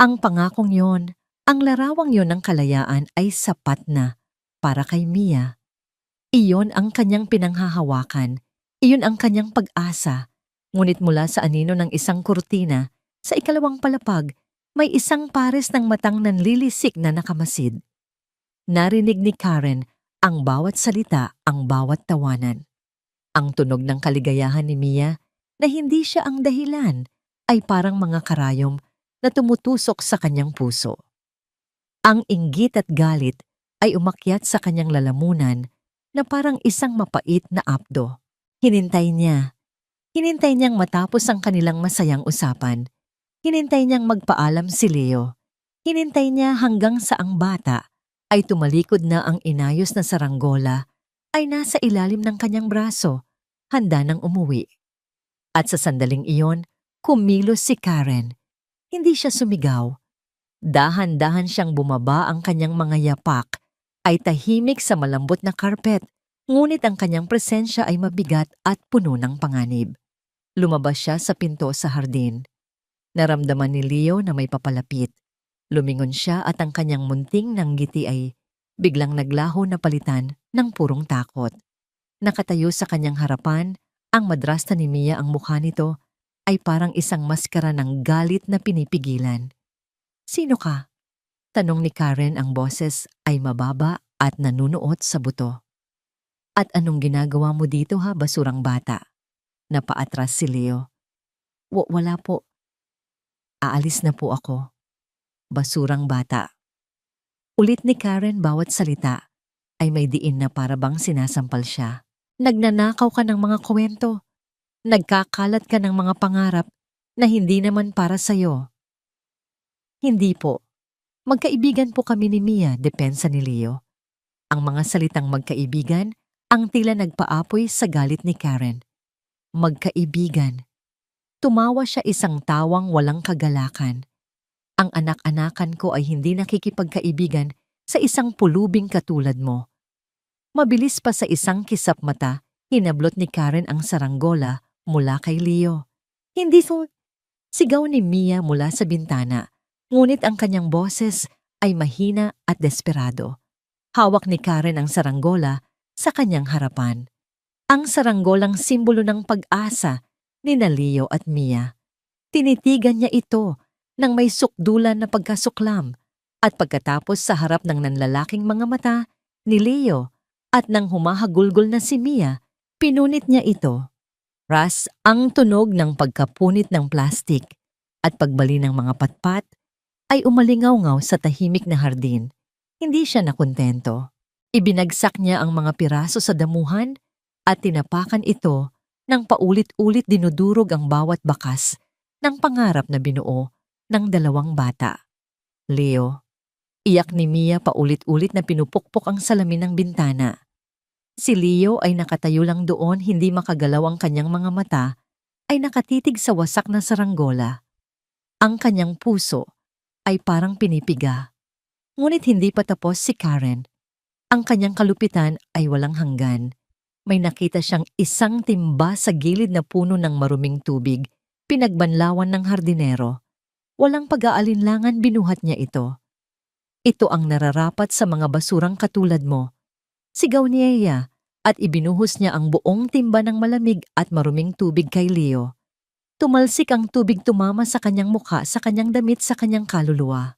Ang pangakong yon, ang larawang yon ng kalayaan ay sapat na para kay Mia. Iyon ang kanyang pinanghahawakan. Iyon ang kanyang pag-asa. Ngunit mula sa anino ng isang kurtina, sa ikalawang palapag, may isang pares ng matang nanlilisik na nakamasid. Narinig ni Karen ang bawat salita, ang bawat tawanan. Ang tunog ng kaligayahan ni Mia na hindi siya ang dahilan ay parang mga karayom na tumutusok sa kanyang puso. Ang inggit at galit ay umakyat sa kanyang lalamunan na parang isang mapait na apdo. Hinintay niya. Hinintay niyang matapos ang kanilang masayang usapan. Hinintay niyang magpaalam si Leo. Hinintay niya hanggang sa ang bata ay tumalikod na ang inayos na saranggola ay nasa ilalim ng kanyang braso, handa nang umuwi. At sa sandaling iyon, kumilos si Karen. Hindi siya sumigaw. Dahan-dahan siyang bumaba ang kanyang mga yapak, ay tahimik sa malambot na karpet, ngunit ang kanyang presensya ay mabigat at puno ng panganib. Lumabas siya sa pinto sa hardin. Naramdaman ni Leo na may papalapit. Lumingon siya at ang kanyang munting ng ngiti ay biglang naglaho na palitan ng purong takot. Nakatayo sa kanyang harapan, ang madrasta ni Mia, ang mukha nito ay parang isang maskara ng galit na pinipigilan. "Sino ka?" tanong ni Karen, ang boses ay mababa at nanunuot sa buto. "At anong ginagawa mo dito ha, basurang bata?" Napaatras si Leo. Wala po. Aalis na po ako." Basurang bata." Ulit ni Karen, bawat salita ay may diin na parabang sinasampal siya. "Nagnanakaw ka ng mga kwento. Nagkakalat ka ng mga pangarap na hindi naman para sa'yo." "Hindi po. Magkaibigan po kami ni Mia," depensa ni Leo. Ang mga salitang magkaibigan ang tila nagpaapoy sa galit ni Karen. Magkaibigan. Tumawa siya, isang tawang walang kagalakan. "Ang anak-anakan ko ay hindi nakikipagkaibigan sa isang pulubing katulad mo." Mabilis pa sa isang kisap mata, hinablot ni Karen ang saranggola mula kay Leo. "Hindi so!" Sigaw ni Mia mula sa bintana, ngunit ang kanyang boses ay mahina at desperado. Hawak ni Karen ang saranggola sa kanyang harapan. Ang saranggolang simbolo ng pag-asa ni Leo at Mia. Tinitigan niya ito nang may sukdulan na pagkasuklam, at pagkatapos sa harap ng nanlalaking mga mata ni Leo at nang humahagulgol na si Mia, pinunit niya ito. Ras ang tunog ng pagkapunit ng plastik at pagbali ng mga patpat ay umalingaw-ngaw sa tahimik na hardin. Hindi siya nakontento. Ibinagsak niya ang mga piraso sa damuhan at tinapakan ito nang paulit-ulit dinudurog ang bawat bakas ng pangarap na binuo ng dalawang bata. "Leo," iyak ni Mia, paulit-ulit na pinupukpok ang salamin ng bintana. Si Leo ay nakatayo lang doon, hindi makagalaw. Ang kanyang mga mata ay nakatitig sa wasak na saranggola. Ang kanyang puso ay parang pinipiga. Ngunit hindi pa tapos si Karen. Ang kanyang kalupitan ay walang hanggan. May nakita siyang isang timba sa gilid na puno ng maruming tubig, pinagbanlawan ng hardinero. Walang pag-aalinlangan binuhat niya ito. "Ito ang nararapat sa mga basurang katulad mo." Sigaw ni Aya, at ibinuhos niya ang buong timba ng malamig at maruming tubig kay Leo. Tumalsik ang tubig, tumama sa kanyang mukha, sa kanyang damit, sa kanyang kaluluwa.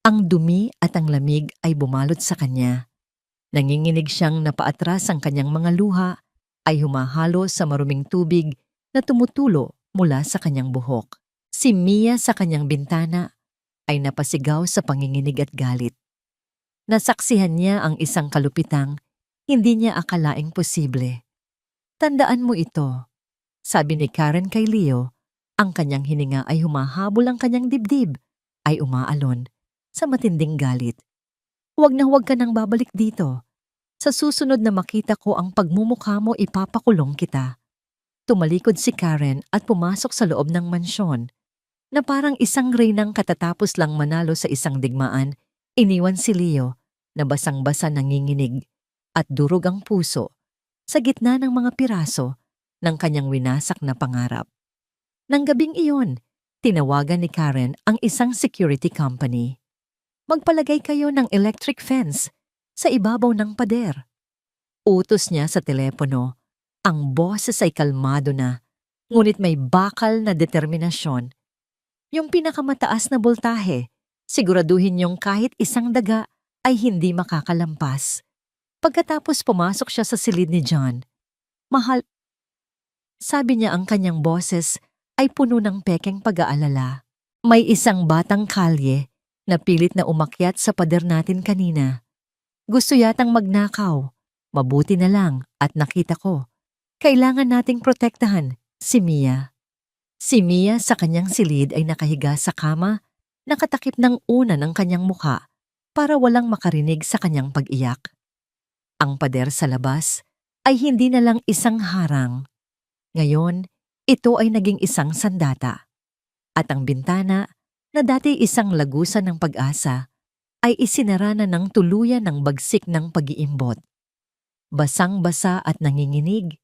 Ang dumi at ang lamig ay bumalot sa kanya. Nanginginig siyang napaatras, ang kanyang mga luha ay humahalo sa maruming tubig na tumutulo mula sa kanyang buhok. Si Mia sa kanyang bintana ay napasigaw sa panginginig at galit. Nasaksihan niya ang isang kalupitang hindi niya akalaing posible. "Tandaan mo ito," sabi ni Karen kay Leo. Ang kanyang hininga ay humahabol, ang kanyang dibdib ay umaalon sa matinding galit. "Huwag na huwag ka nang babalik dito. Sa susunod na makita ko ang pagmumukha mo, ipapakulong kita." Tumalikod si Karen at pumasok sa loob ng mansyon, na parang isang reynang katatapos lang manalo sa isang digmaan. Iniwan si Leo na basang-basa, nanginginig at durog ang puso sa gitna ng mga piraso ng kanyang winasak na pangarap. Nang gabing iyon, tinawagan ni Karen ang isang security company. "Magpalagay kayo ng electric fence sa ibabaw ng pader." Utos niya sa telepono. Ang boses ay kalmado na, ngunit may bakal na determinasyon. "Yung pinakamataas na boltahe, siguraduhin niyong kahit isang daga ay hindi makakalampas. Pagkatapos pumasok siya sa silid ni John, "Mahal," sabi niya, ang kanyang boses ay puno ng pekeng pag-aalala. "May isang batang kalye na pilit na umakyat sa pader natin kanina. Gusto yatang magnakaw. Mabuti na lang at nakita ko. Kailangan nating protektahan si Mia." Si Mia sa kanyang silid ay nakahiga sa kama, nakatakip ng una ng kanyang mukha para walang makarinig sa kanyang pag-iyak. Ang pader sa labas ay hindi na lang isang harang. Ngayon, ito ay naging isang sandata. At ang bintana, na dati isang lagusan ng pag-asa, ay isinara na ng tuluyan ng bagsik ng pag-iimbot. Basang-basa at nanginginig,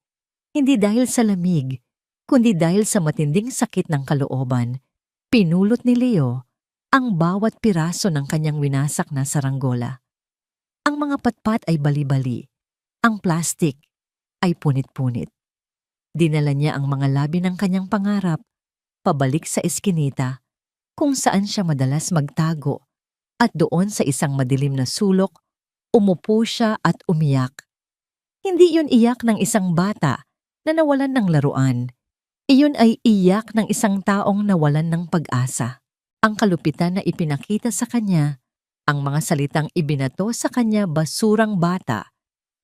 hindi dahil sa lamig, kundi dahil sa matinding sakit ng kalooban, pinulot ni Leo ang bawat piraso ng kanyang winasak na saranggola. Ang mga patpat ay bali-bali, ang plastik ay punit-punit. Dinala niya ang mga labi ng kanyang pangarap pabalik sa eskinita kung saan siya madalas magtago, at doon sa isang madilim na sulok, umupo siya at umiyak. Hindi yun iyak ng isang bata na nawalan ng laruan. Iyon ay iyak ng isang taong nawalan ng pag-asa. Ang kalupitan na ipinakita sa kanya, ang mga salitang ibinato sa kanya basurang bata,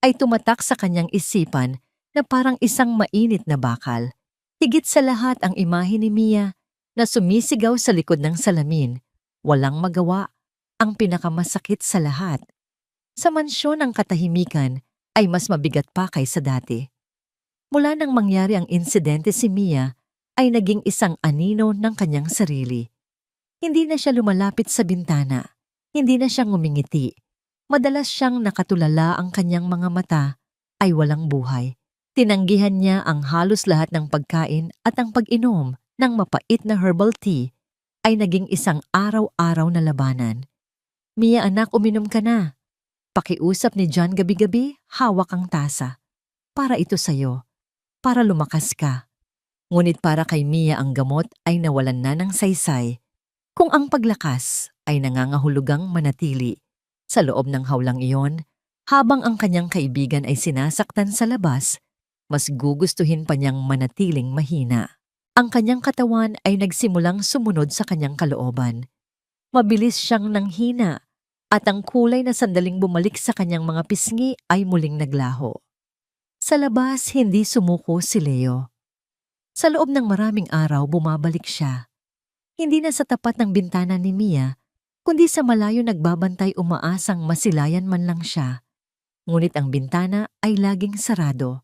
ay tumatak sa kanyang isipan na parang isang mainit na bakal. Higit sa lahat ang imahe ni Mia na sumisigaw sa likod ng salamin, walang magawa, ang pinakamasakit sa lahat. Sa mansyon ng katahimikan ay mas mabigat pa kaysa dati. Mula nang mangyari ang insidente, si Mia ay naging isang anino ng kanyang sarili. Hindi na siya lumalapit sa bintana, hindi na siya ngumingiti. Madalas siyang nakatulala, ang kanyang mga mata ay walang buhay. Tinanggihan niya ang halos lahat ng pagkain at ang pag-inom ng mapait na herbal tea ay naging isang araw-araw na labanan. "Mia anak, uminom ka na." Pakiusap ni John gabi-gabi, hawak ang tasa. "Para ito sa'yo, para lumakas ka." Ngunit para kay Mia ang gamot ay nawalan na ng saysay, kung ang paglakas ay nangangahulugang manatili sa loob ng hawlang iyon. Habang ang kanyang kaibigan ay sinasaktan sa labas, mas gugustuhin pa niyang manatiling mahina. Ang kanyang katawan ay nagsimulang sumunod sa kanyang kalooban. Mabilis siyang nanghina at ang kulay na sandaling bumalik sa kanyang mga pisngi ay muling naglaho. Sa labas, hindi sumuko si Leo. Sa loob ng maraming araw, bumabalik siya. Hindi na sa tapat ng bintana ni Mia, kundi sa malayo nagbabantay, umaasang masilayan man lang siya. Ngunit ang bintana ay laging sarado.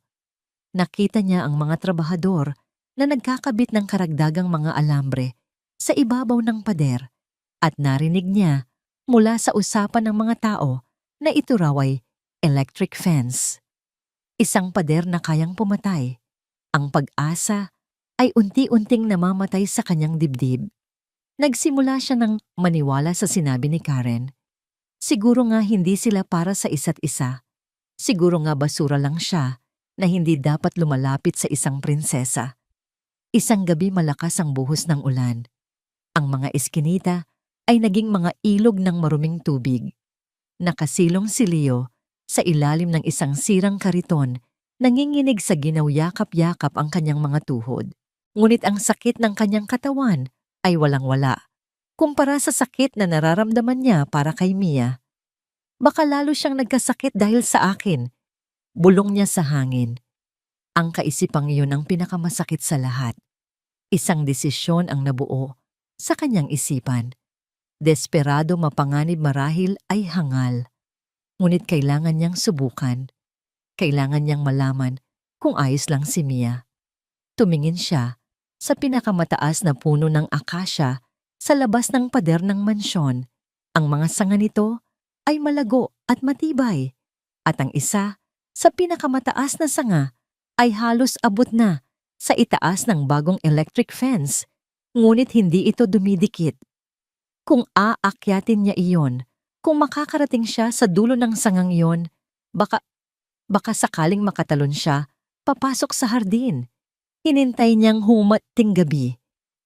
Nakita niya ang mga trabahador na nagkakabit ng karagdagang mga alambre sa ibabaw ng pader, at narinig niya mula sa usapan ng mga tao na ito raw ay electric fence. Isang pader na kayang pumatay. Ang pag-asa ay unti-unting namamatay sa kanyang dibdib. Nagsimula siya ng maniwala sa sinabi ni Karen. Siguro nga hindi sila para sa isa't isa. Siguro nga basura lang siya na hindi dapat lumalapit sa isang prinsesa. Isang gabi, malakas ang buhos ng ulan. Ang mga eskinita ay naging mga ilog ng maruming tubig. Nakasilong si Leo sa ilalim ng isang sirang kariton, nanginginig sa ginaw-yakap-yakap ang kanyang mga tuhod. Ngunit ang sakit ng kanyang katawan ay walang-wala kumpara sa sakit na nararamdaman niya para kay Mia. "Baka lalo siyang nagkasakit dahil sa akin," bulong niya sa hangin. Ang kaisipang iyon ang pinakamasakit sa lahat. Isang desisyon ang nabuo sa kanyang isipan. Desperado, mapanganib, marahil ay hangal. Ngunit kailangan niyang subukan. Kailangan niyang malaman kung ayos lang si Mia. Tumingin siya sa pinakamataas na puno ng akasya sa labas ng pader ng mansyon. Ang mga sanga nito ay malago at matibay, at ang isa sa pinakamataas na sanga ay halos abot na sa itaas ng bagong electric fence, ngunit hindi ito dumidikit. Kung aakyatin niya iyon, kung makakarating siya sa dulo ng sangang iyon, baka sakaling makatalon siya papasok sa hardin. Hinintay niyang humating gabi.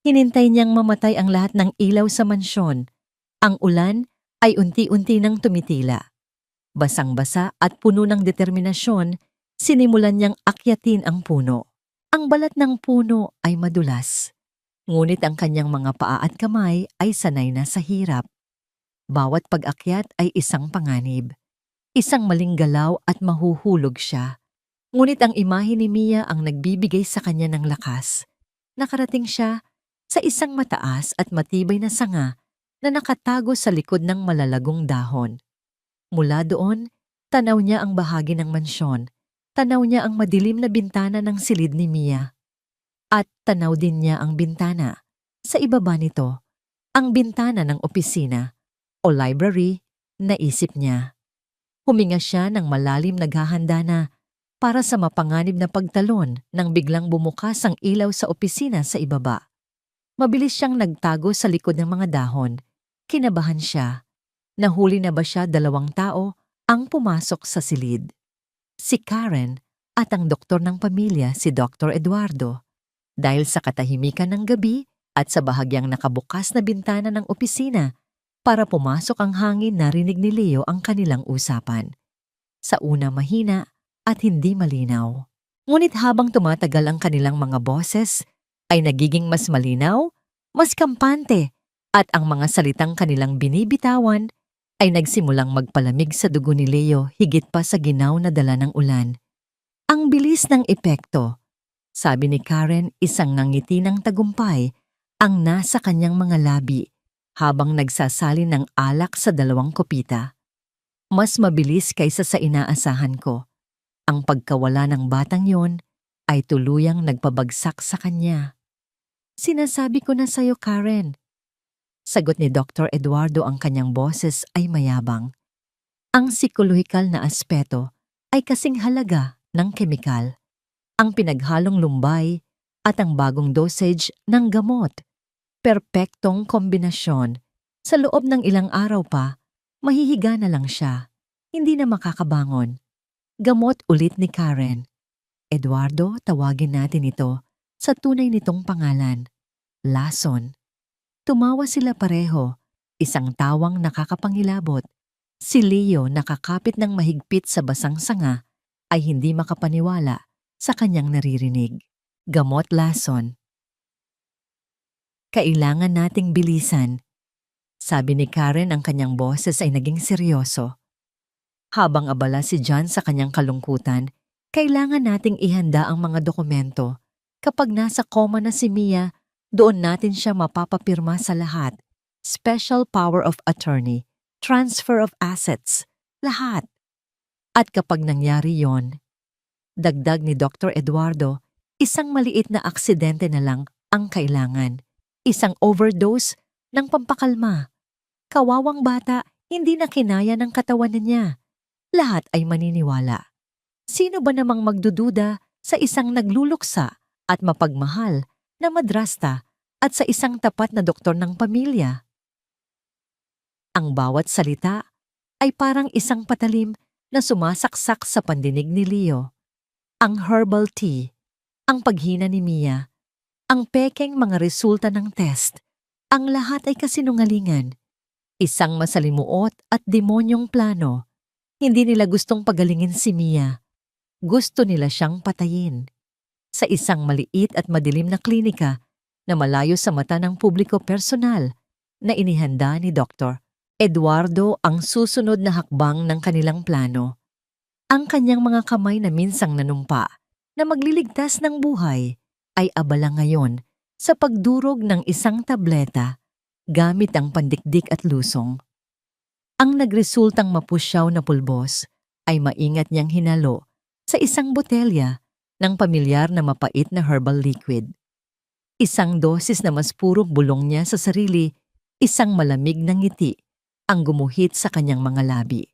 Hinintay niyang mamatay ang lahat ng ilaw sa mansyon. Ang ulan ay unti-unti nang tumitila. Basang-basa at puno ng determinasyon, sinimulan niyang akyatin ang puno. Ang balat ng puno ay madulas, ngunit ang kanyang mga paa at kamay ay sanay na sa hirap. Bawat pag-akyat ay isang panganib. Isang maling galaw at mahuhulog siya. Ngunit ang imahe ni Mia ang nagbibigay sa kanya ng lakas. Nakarating siya sa isang mataas at matibay na sanga na nakatago sa likod ng malalagong dahon. Mula doon, tanaw niya ang bahagi ng mansyon. Tanaw niya ang madilim na bintana ng silid ni Mia. At tanaw din niya ang bintana. Sa ibaba nito, ang bintana ng opisina o library, naisip niya. Huminga siya ng malalim, naghahanda na para sa mapanganib na pagtalon nang biglang bumukas ang ilaw sa opisina sa ibaba. Mabilis siyang nagtago sa likod ng mga dahon. Kinabahan siya. Nahuli na ba siya 2 tao ang pumasok sa silid? Si Karen at ang doktor ng pamilya, si Dr. Eduardo. Dahil sa katahimikan ng gabi at sa bahagyang nakabukas na bintana ng opisina, para pumasok ang hangin, narinig ni Leo ang kanilang usapan. Sa una mahina at hindi malinaw. Ngunit habang tumatagal ang kanilang mga boses, ay nagiging mas malinaw, mas kampante, at ang mga salitang kanilang binibitawan ay nagsimulang magpalamig sa dugo ni Leo higit pa sa ginaw na dala ng ulan. Ang bilis ng epekto. Sabi ni Karen, isang ngangiti ng tagumpay ang nasa kanyang mga labi habang nagsasalin ng alak sa 2 kopita. Mas mabilis kaysa sa inaasahan ko. Ang pagkawala ng batang yon ay tuluyang nagpabagsak sa kanya. Sinasabi ko na sa'yo, Karen. Sagot ni Dr. Eduardo, ang kanyang boses ay mayabang. Ang psikolohikal na aspeto ay kasing halaga ng kemikal. Ang pinaghalong lumbay at ang bagong dosage ng gamot. Perpektong kombinasyon. Sa loob ng ilang araw pa, mahihiga na lang siya. Hindi na makakabangon. Gamot ulit ni Karen. Eduardo, tawagin natin ito sa tunay nitong pangalan. Lason. Tumawa sila pareho. Isang tawang nakakapangilabot. Si Leo, nakakapit ng mahigpit sa basang sanga, ay hindi makapaniwala sa kanyang naririnig. Gamot, Lason. Kailangan nating bilisan. Sabi ni Karen, ang kanyang boses ay naging seryoso. Habang abala si John sa kanyang kalungkutan, kailangan nating ihanda ang mga dokumento. Kapag nasa coma na si Mia, doon natin siya mapapapirma sa lahat. Special power of attorney, transfer of assets, lahat. At kapag nangyari yon, dagdag ni Dr. Eduardo, isang maliit na aksidente na lang ang kailangan. Isang overdose ng pampakalma. Kawawang bata, hindi na kinaya ng katawan niya. Lahat ay maniniwala. Sino ba namang magdududa sa isang nagluluksa at mapagmahal na madrasta at sa isang tapat na doktor ng pamilya? Ang bawat salita ay parang isang patalim na sumasaksak sa pandinig ni Leo. Ang herbal tea, ang paghina ni Mia, ang pekeng mga resulta ng test, ang lahat ay kasinungalingan. Isang masalimuot at demonyong plano. Hindi nila gustong pagalingin si Mia. Gusto nila siyang patayin. Sa isang maliit at madilim na klinika na malayo sa mata ng publiko, personal na inihanda ni Dr. Eduardo ang susunod na hakbang ng kanilang plano. Ang kanyang mga kamay na minsang nanumpa na magliligtas ng buhay ay abala ngayon sa pagdurog ng isang tableta gamit ang pandikdik at lusong. Ang nagresultang mapusyaw na pulbos ay maingat niyang hinalo sa isang botelya ng pamilyar na mapait na herbal liquid. Isang dosis na mas puro bulong niya sa sarili, isang malamig na ngiti ang gumuhit sa kanyang mga labi.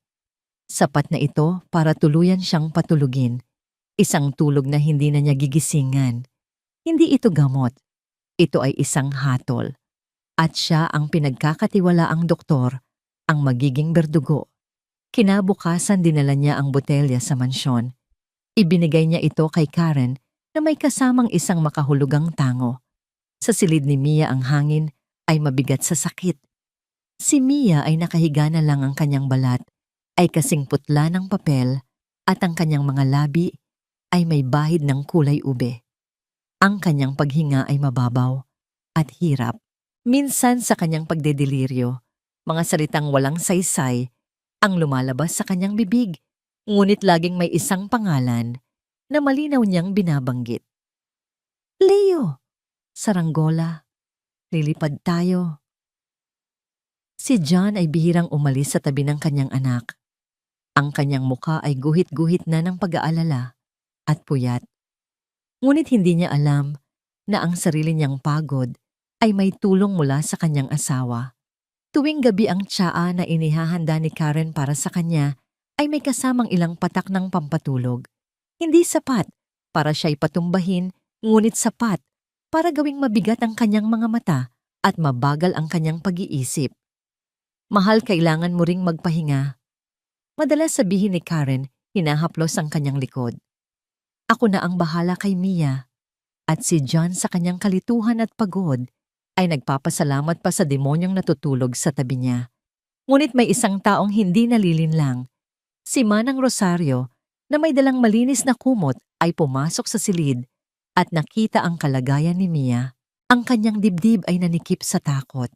Sapat na ito para tuluyan siyang patulugin, isang tulog na hindi na niya gigisingan. Hindi ito gamot, ito ay isang hatol. At siya ang pinagkakatiwalaang doktor, ang magiging berdugo. Kinabukasan dinala niya ang botelya sa mansyon. Ibinigay niya ito kay Karen na may kasamang isang makahulugang tango. Sa silid ni Mia ang hangin ay mabigat sa sakit. Si Mia ay nakahiga na lang, ang kanyang balat ay kasing putla ng papel at ang kanyang mga labi ay may bahid ng kulay ube. Ang kanyang paghinga ay mababaw at hirap. Minsan sa kanyang pagdedeliryo, mga salitang walang saysay ang lumalabas sa kanyang bibig, ngunit laging may isang pangalan na malinaw niyang binabanggit. Leo! Saranggola, lilipad tayo. Si John ay bihirang umalis sa tabi ng kanyang anak. Ang kanyang muka ay guhit-guhit na ng pag-aalala at puyat. Ngunit hindi niya alam na ang sarili niyang pagod ay may tulong mula sa kanyang asawa. Tuwing gabi ang tsaa na inihahanda ni Karen para sa kanya ay may kasamang ilang patak ng pampatulog. Hindi sapat para siya'y patumbahin, ngunit sapat para gawing mabigat ang kanyang mga mata at mabagal ang kanyang pag-iisip. Mahal, kailangan mo ring magpahinga. Madalas sabihin ni Karen, hinahaplos ang kanyang likod. Ako na ang bahala kay Mia. At si John sa kanyang kalituhan at pagod ay nagpapasalamat pa sa demonyong natutulog sa tabi niya. Ngunit may isang taong hindi nalilinlang. Si Manang Rosario na may dalang malinis na kumot ay pumasok sa silid at nakita ang kalagayan ni Mia. Ang kanyang dibdib ay nanikip sa takot.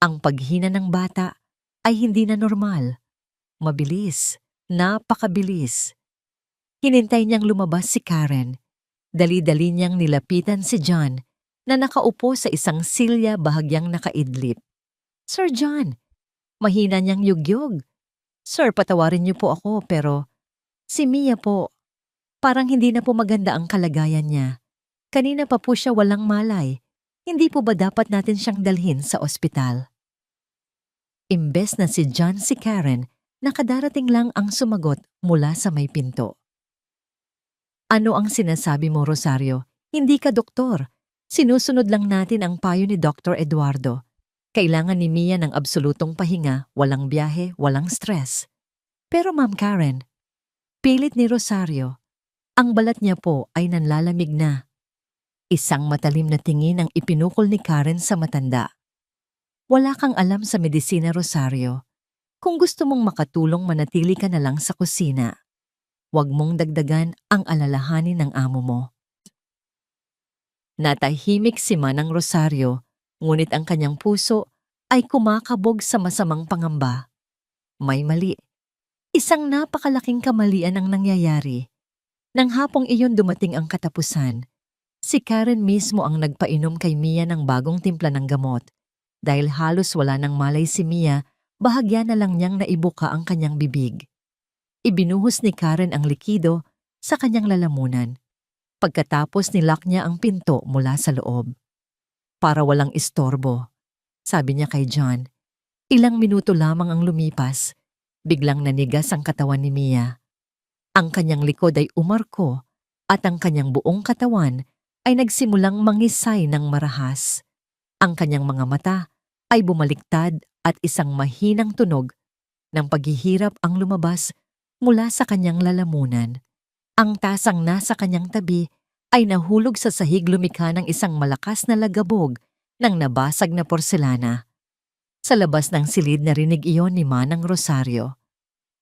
Ang paghina ng bata ay hindi na normal. Mabilis, napakabilis. Hinintay niyang lumabas si Karen. Dali-dali niyang nilapitan si John na nakaupo sa isang silya bahagyang nakaidlip. Sir John, mahina niyang yugyog. Sir, patawarin niyo po ako, pero si Mia po, parang hindi na po maganda ang kalagayan niya. Kanina pa po siya walang malay. Hindi po ba dapat natin siyang dalhin sa ospital? Imbes na si John, si Karen, nakadarating lang ang sumagot mula sa may pinto. Ano ang sinasabi mo, Rosario? Hindi ka doktor. Sinusunod lang natin ang payo ni Dr. Eduardo. Kailangan ni Mia ng absolutong pahinga, walang biyahe, walang stress. Pero Ma'am Karen, pilit ni Rosario, ang balat niya po ay nanlalamig na. Isang matalim na tingin ang ipinukol ni Karen sa matanda. Wala kang alam sa medisina, Rosario. Kung gusto mong makatulong, manatili ka na lang sa kusina. Huwag mong dagdagan ang alalahanin ng amo mo. Natahimik si Manang Rosario, ngunit ang kanyang puso ay kumakabog sa masamang pangamba. May mali. Isang napakalaking kamalian ang nangyayari. Nang hapong iyon dumating ang katapusan, si Karen mismo ang nagpainom kay Mia ng bagong timpla ng gamot. Dahil halos wala nang malay si Mia, bahagya na lang niyang naibuka ang kanyang bibig. Ibinuhos ni Karen ang likido sa kanyang lalamunan. Pagkatapos nilock niya ang pinto mula sa loob. Para walang istorbo, sabi niya kay John. Ilang minuto lamang ang lumipas, biglang nanigas ang katawan ni Mia. Ang kanyang likod ay umarko at ang kanyang buong katawan ay nagsimulang mangisay ng marahas. Ang kanyang mga mata ay bumaliktad at isang mahinang tunog ng paghihirap ang lumabas mula sa kanyang lalamunan. Ang tasang nasa kanyang tabi ay nahulog sa sahig, lumikha ng isang malakas na lagabog ng nabasag na porselana. Sa labas ng silid narinig iyon ni Manang Rosario.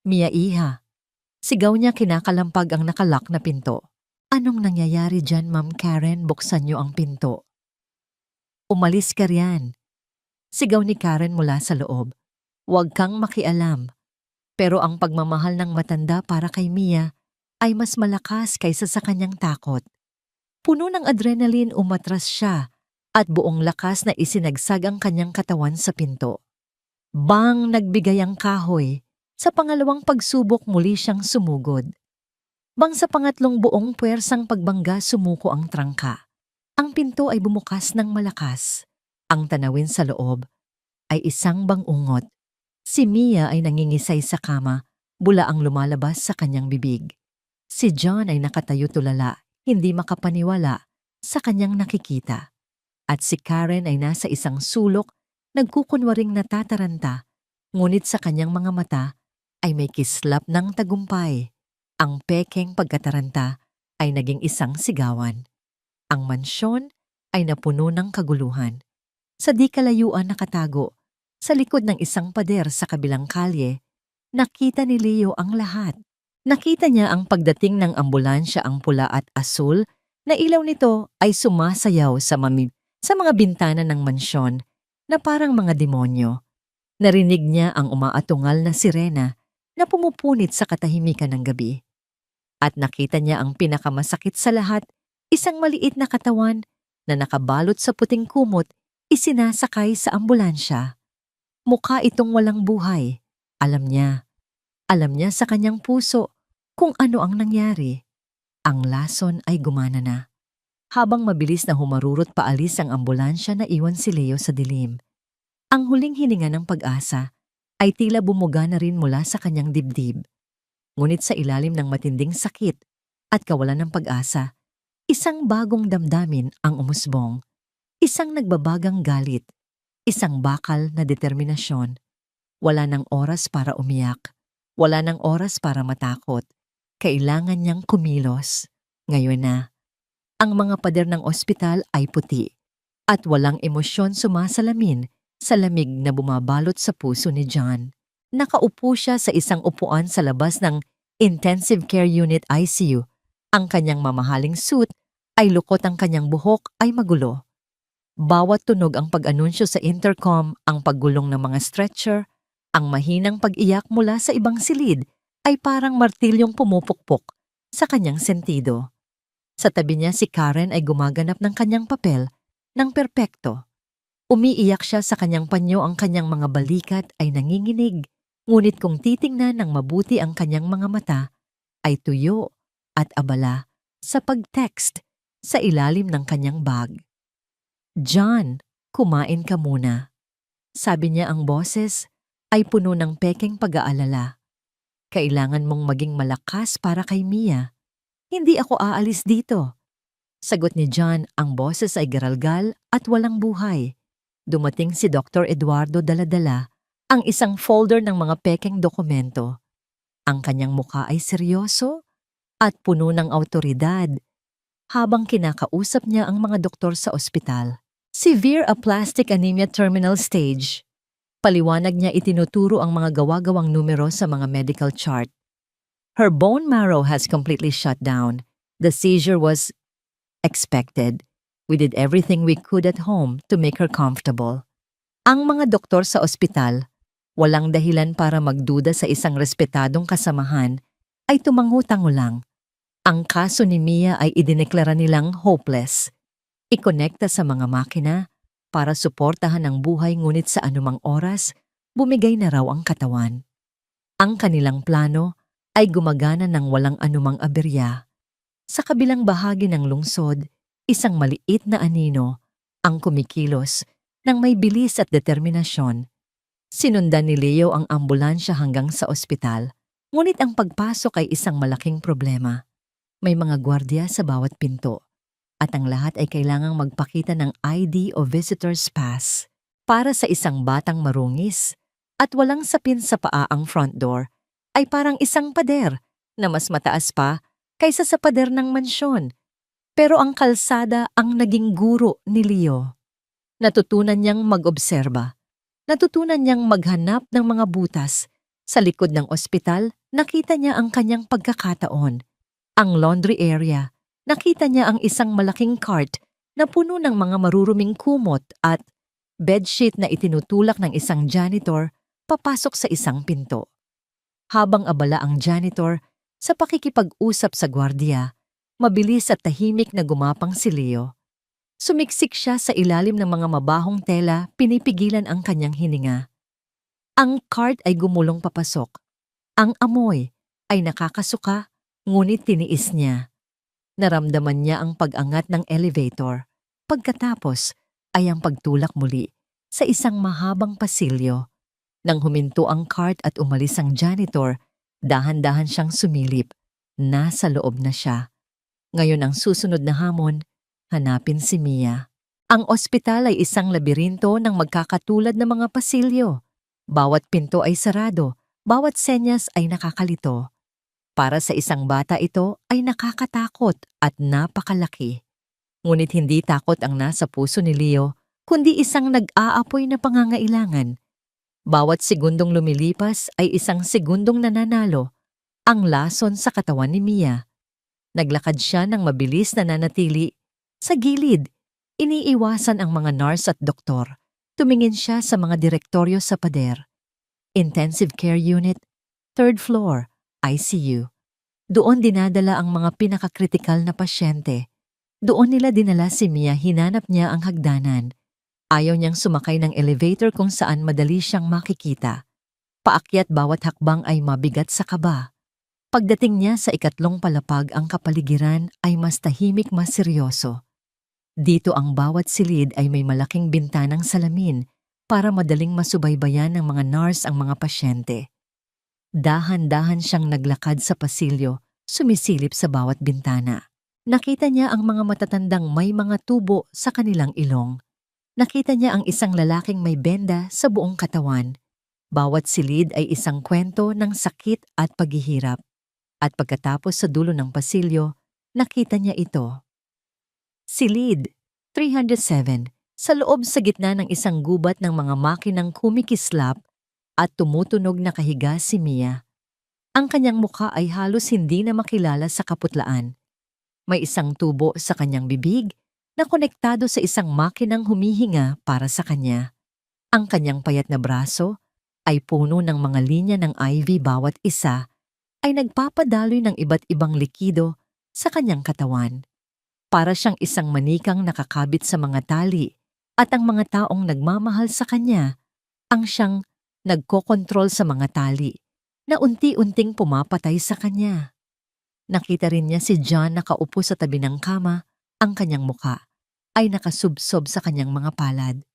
Mia iha. Sigaw niya kinakalampag ang nakalak na pinto. Anong nangyayari dyan, Ma'am Karen? Buksan niyo ang pinto. Umalis ka riyan. Sigaw ni Karen mula sa loob. Huwag kang makialam. Pero ang pagmamahal ng matanda para kay Mia ay mas malakas kaysa sa kanyang takot. Puno ng adrenaline, umatras siya at buong lakas na isinagsag ang kanyang katawan sa pinto. Bang! Nagbigay ang kahoy. Sa pangalawang pagsubok muli siyang sumugod. Bang sa pangatlong buong puwersang pagbangga sumuko ang trangka. Ang pinto ay bumukas ng malakas. Ang tanawin sa loob ay isang bangungot. Si Mia ay nangingisay sa kama, bula ang lumalabas sa kanyang bibig. Si John ay nakatayo tulala, hindi makapaniwala sa kanyang nakikita. At si Karen ay nasa isang sulok, nagkukunwaring natataranta, ngunit sa kanyang mga mata ay may kislap ng tagumpay. Ang pekeng pagkataranta ay naging isang sigawan. Ang mansyon ay napuno ng kaguluhan. Sa di kalayuan nakatago Sa likod ng isang pader sa kabilang kalye, nakita ni Leo ang lahat. Nakita niya ang pagdating ng ambulansya, ang pula at asul na ilaw nito ay sumasayaw sa mga bintana ng mansyon na parang mga demonyo. Narinig niya ang umaatungal na sirena na pumupunit sa katahimikan ng gabi. At nakita niya ang pinakamasakit sa lahat, isang maliit na katawan na nakabalot sa puting kumot, isinasakay sa ambulansya. Mukha itong walang buhay. Alam niya sa kanyang puso kung ano ang nangyari. Ang lason ay gumana na. Habang mabilis na humarurot paalis ang ambulansya, na iwan si Leo sa dilim. Ang huling hininga ng pag-asa ay tila bumuga na rin mula sa kanyang dibdib. Ngunit sa ilalim ng matinding sakit at kawalan ng pag-asa, isang bagong damdamin ang umusbong. Isang nagbabagang galit, isang bakal na determinasyon. Wala ng oras para umiyak, wala ng oras para matakot. Kailangan niyang kumilos. Ngayon na. Ang mga pader ng ospital ay puti at walang emosyon sumasalamin sa lamig na bumabalot sa puso ni John. Nakaupo siya sa isang upuan sa labas ng Intensive Care Unit ICU. Ang kanyang mamahaling suit ay lukot, ang kanyang buhok ay magulo. Bawat tunog ang pag-anunsyo sa intercom, ang paggulong ng mga stretcher, ang mahinang pag-iyak mula sa ibang silid ay parang martilyong pumupukpok sa kanyang sentido. Sa tabi niya si Karen ay gumaganap ng kanyang papel ng perpekto. Umiiyak siya sa kanyang panyo, ang kanyang mga balikat ay nanginginig, ngunit kung titingnan ng mabuti ang kanyang mga mata, ay tuyo at abala sa pag-text sa ilalim ng kanyang bag. "John, kumain ka muna." Sabi niya, ang boses ay puno ng pekeng pag-aalala. "Kailangan mong maging malakas para kay Mia. Hindi ako aalis dito." Sagot ni John, ang boses ay garalgal at walang buhay. Dumating si Dr. Eduardo, dala-dala ang isang folder ng mga pekeng dokumento. Ang kanyang mukha ay seryoso at puno ng awtoridad. Habang kinakausap niya ang mga doktor sa ospital, "Severe aplastic anemia terminal stage." Paliwanag niya, itinuturo ang mga gawa-gawang numero sa mga medical chart. "Her bone marrow has completely shut down. The seizure was expected. We did everything we could at home to make her comfortable." Ang mga doktor sa ospital, walang dahilan para magduda sa isang respetadong kasamahan, ay tumangu-tango lang. Ang kaso ni Mia ay idineklara nilang hopeless. Ikonekta sa mga makina para suportahan ang buhay, ngunit sa anumang oras, bumigay na raw ang katawan. Ang kanilang plano ay gumagana ng walang anumang aberya. Sa kabilang bahagi ng lungsod, isang maliit na anino ang kumikilos ng may bilis at determinasyon. Sinundan ni Leo ang ambulansya hanggang sa ospital, ngunit ang pagpasok ay isang malaking problema. May mga gwardiya sa bawat pinto, at ang lahat ay kailangang magpakita ng ID o visitor's pass. Para sa isang batang marungis at walang sapin sa paa, ang front door ay parang isang pader na mas mataas pa kaysa sa pader ng mansyon. Pero ang kalsada ang naging guro ni Leo. Natutunan niyang mag-obserba. Natutunan niyang maghanap ng mga butas. Sa likod ng ospital, nakita niya ang kanyang pagkakataon. Ang laundry area, nakita niya ang isang malaking cart na puno ng mga maruruming kumot at bedsheet na itinutulak ng isang janitor papasok sa isang pinto. Habang abala ang janitor sa pakikipag-usap sa gwardiya, mabilis at tahimik na gumapang si Leo. Sumiksik siya sa ilalim ng mga mabahong tela, pinipigilan ang kanyang hininga. Ang cart ay gumulong papasok. Ang amoy ay nakakasuka, ngunit tiniis niya. Naramdaman niya ang pag-angat ng elevator. Pagkatapos ay ang pagtulak muli sa isang mahabang pasilyo. Nang huminto ang cart at umalis ang janitor, dahan-dahan siyang sumilip. Nasa loob na siya. Ngayon ang susunod na hamon, hanapin si Mia. Ang ospital ay isang labirinto ng magkakatulad na mga pasilyo. Bawat pinto ay sarado, bawat senyas ay nakakalito. Para sa isang bata, ito ay nakakatakot at napakalaki. Ngunit hindi takot ang nasa puso ni Leo, kundi isang nag-aapoy na pangangailangan. Bawat segundong lumilipas ay isang segundong nananalo ang lason sa katawan ni Mia. Naglakad siya ng mabilis na nanatili. Sa gilid, iniiwasan ang mga nurse at doktor. Tumingin siya sa mga direktoryo sa pader. Intensive Care Unit, 3rd floor, ICU. Doon dinadala ang mga pinakakritikal na pasyente. Doon nila dinala si Mia, hinanap niya ang hagdanan. Ayaw niyang sumakay ng elevator kung saan madali siyang makikita. Paakyat bawat hakbang ay mabigat sa kaba. Pagdating niya sa ikatlong palapag, ang kapaligiran ay mas tahimik, mas seryoso. Dito ang bawat silid ay may malaking bintanang salamin para madaling masubaybayan ng mga nurse ang mga pasyente. Dahan-dahan siyang naglakad sa pasilyo, sumisilip sa bawat bintana. Nakita niya ang mga matatandang may mga tubo sa kanilang ilong. Nakita niya ang isang lalaking may benda sa buong katawan. Bawat silid ay isang kwento ng sakit at paghihirap. At pagkatapos sa dulo ng pasilyo, nakita niya ito. Silid 307, sa loob sa gitna ng isang gubat ng mga makinang kumikislap at tumutunog na kahiga si Mia. Ang kanyang mukha ay halos hindi na makilala sa kaputlaan. May isang tubo sa kanyang bibig na konektado sa isang makinang humihinga para sa kanya. Ang kanyang payat na braso ay puno ng mga linya ng IV, bawat isa ay nagpapadaloy ng iba't ibang likido sa kanyang katawan. Para siyang isang manikang nakakabit sa mga tali at ang mga taong nagmamahal sa kanya ang siyang nagkokontrol sa mga tali na unti-unting pumapatay sa kanya. Nakita rin niya si John nakaupo sa tabi ng kama, ang kanyang muka ay nakasubsob sa kanyang mga palad.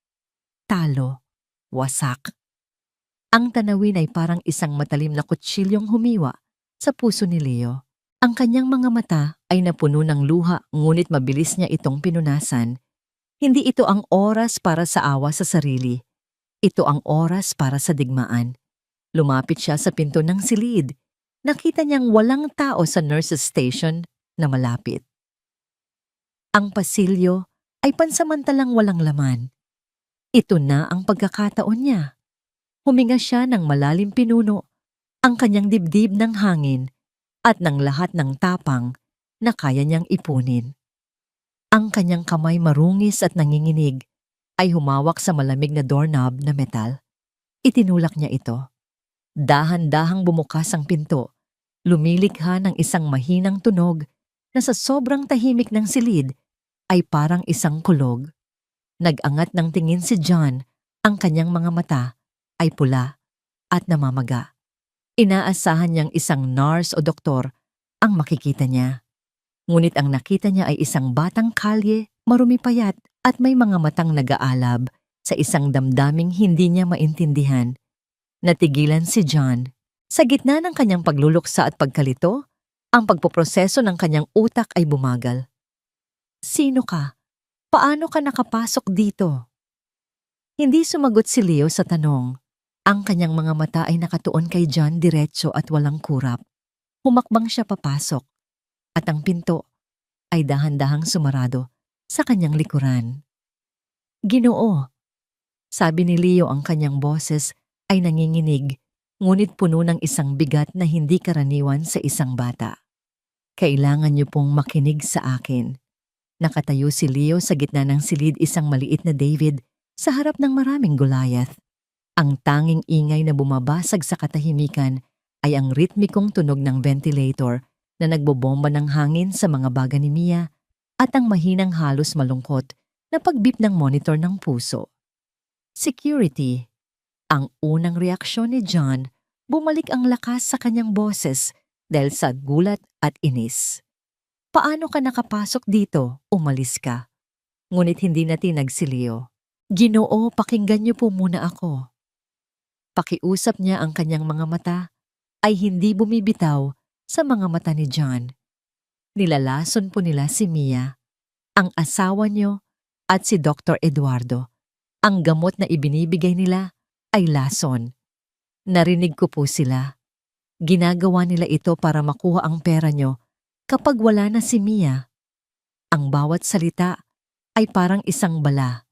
Talo, wasak. Ang tanawin ay parang isang matalim na kutsilyong humiwa sa puso ni Leo. Ang kanyang mga mata ay napuno ng luha, ngunit mabilis niya itong pinunasan. Hindi ito ang oras para sa awa sa sarili. Ito ang oras para sa digmaan. Lumapit siya sa pinto ng silid. Nakita niyang walang tao sa nurse's station na malapit. Ang pasilyo ay pansamantalang walang laman. Ito na ang pagkakataon niya. Huminga siya ng malalim, pinuno ang kanyang dibdib ng hangin at ng lahat ng tapang na kaya niyang ipunin. Ang kanyang kamay, marungis at nanginginig, ay humawak sa malamig na doorknob na metal. Itinulak niya ito. Dahan-dahang bumukas ang pinto. Lumilikha ng isang mahinang tunog na sa sobrang tahimik ng silid ay parang isang kulog. Nag-angat ng tingin si John. Ang kanyang mga mata ay pula at namamaga. Inaasahan niyang isang nurse o doktor ang makikita niya. Ngunit ang nakita niya ay isang batang kalye, marumi, payat at may mga matang nag-aalab sa isang damdaming hindi niya maintindihan. Natigilan si John. Sa gitna ng kanyang pagluluksa at pagkalito, ang pagpoproseso ng kanyang utak ay bumagal. Sino ka? Paano ka nakapasok dito? Hindi sumagot si Leo sa tanong. Ang kanyang mga mata ay nakatuon kay John, diretso at walang kurap. Humakbang siya papasok, at ang pinto ay dahan-dahang sumarado sa kanyang likuran. Ginoo, sabi ni Leo, ang kanyang boses ay nanginginig, ngunit puno ng isang bigat na hindi karaniwan sa isang bata. Kailangan niyo pong makinig sa akin. Nakatayo si Leo sa gitna ng silid, isang maliit na David sa harap ng maraming Goliath. Ang tanging ingay na bumabasag sa katahimikan ay ang ritmikong tunog ng ventilator na nagbobomba ng hangin sa mga baga ni Mia at ang mahinang halos malungkot na pagbip ng monitor ng puso. Security. Ang unang reaksyon ni John, bumalik ang lakas sa kanyang boses dahil sa gulat at inis. Paano ka nakapasok dito? Umalis ka. Ngunit hindi natinag si Leo. Ginoo, pakinggan niyo po muna ako. Pakiusap niya, ang kanyang mga mata ay hindi bumibitaw sa mga mata ni John. Nilalason po nila si Mia, ang asawa niyo, at si Dr. Eduardo. Ang gamot na ibinibigay nila ay lason. Narinig ko po sila. Ginagawa nila ito para makuha ang pera niyo kapag wala na si Mia. Ang bawat salita ay parang isang bala.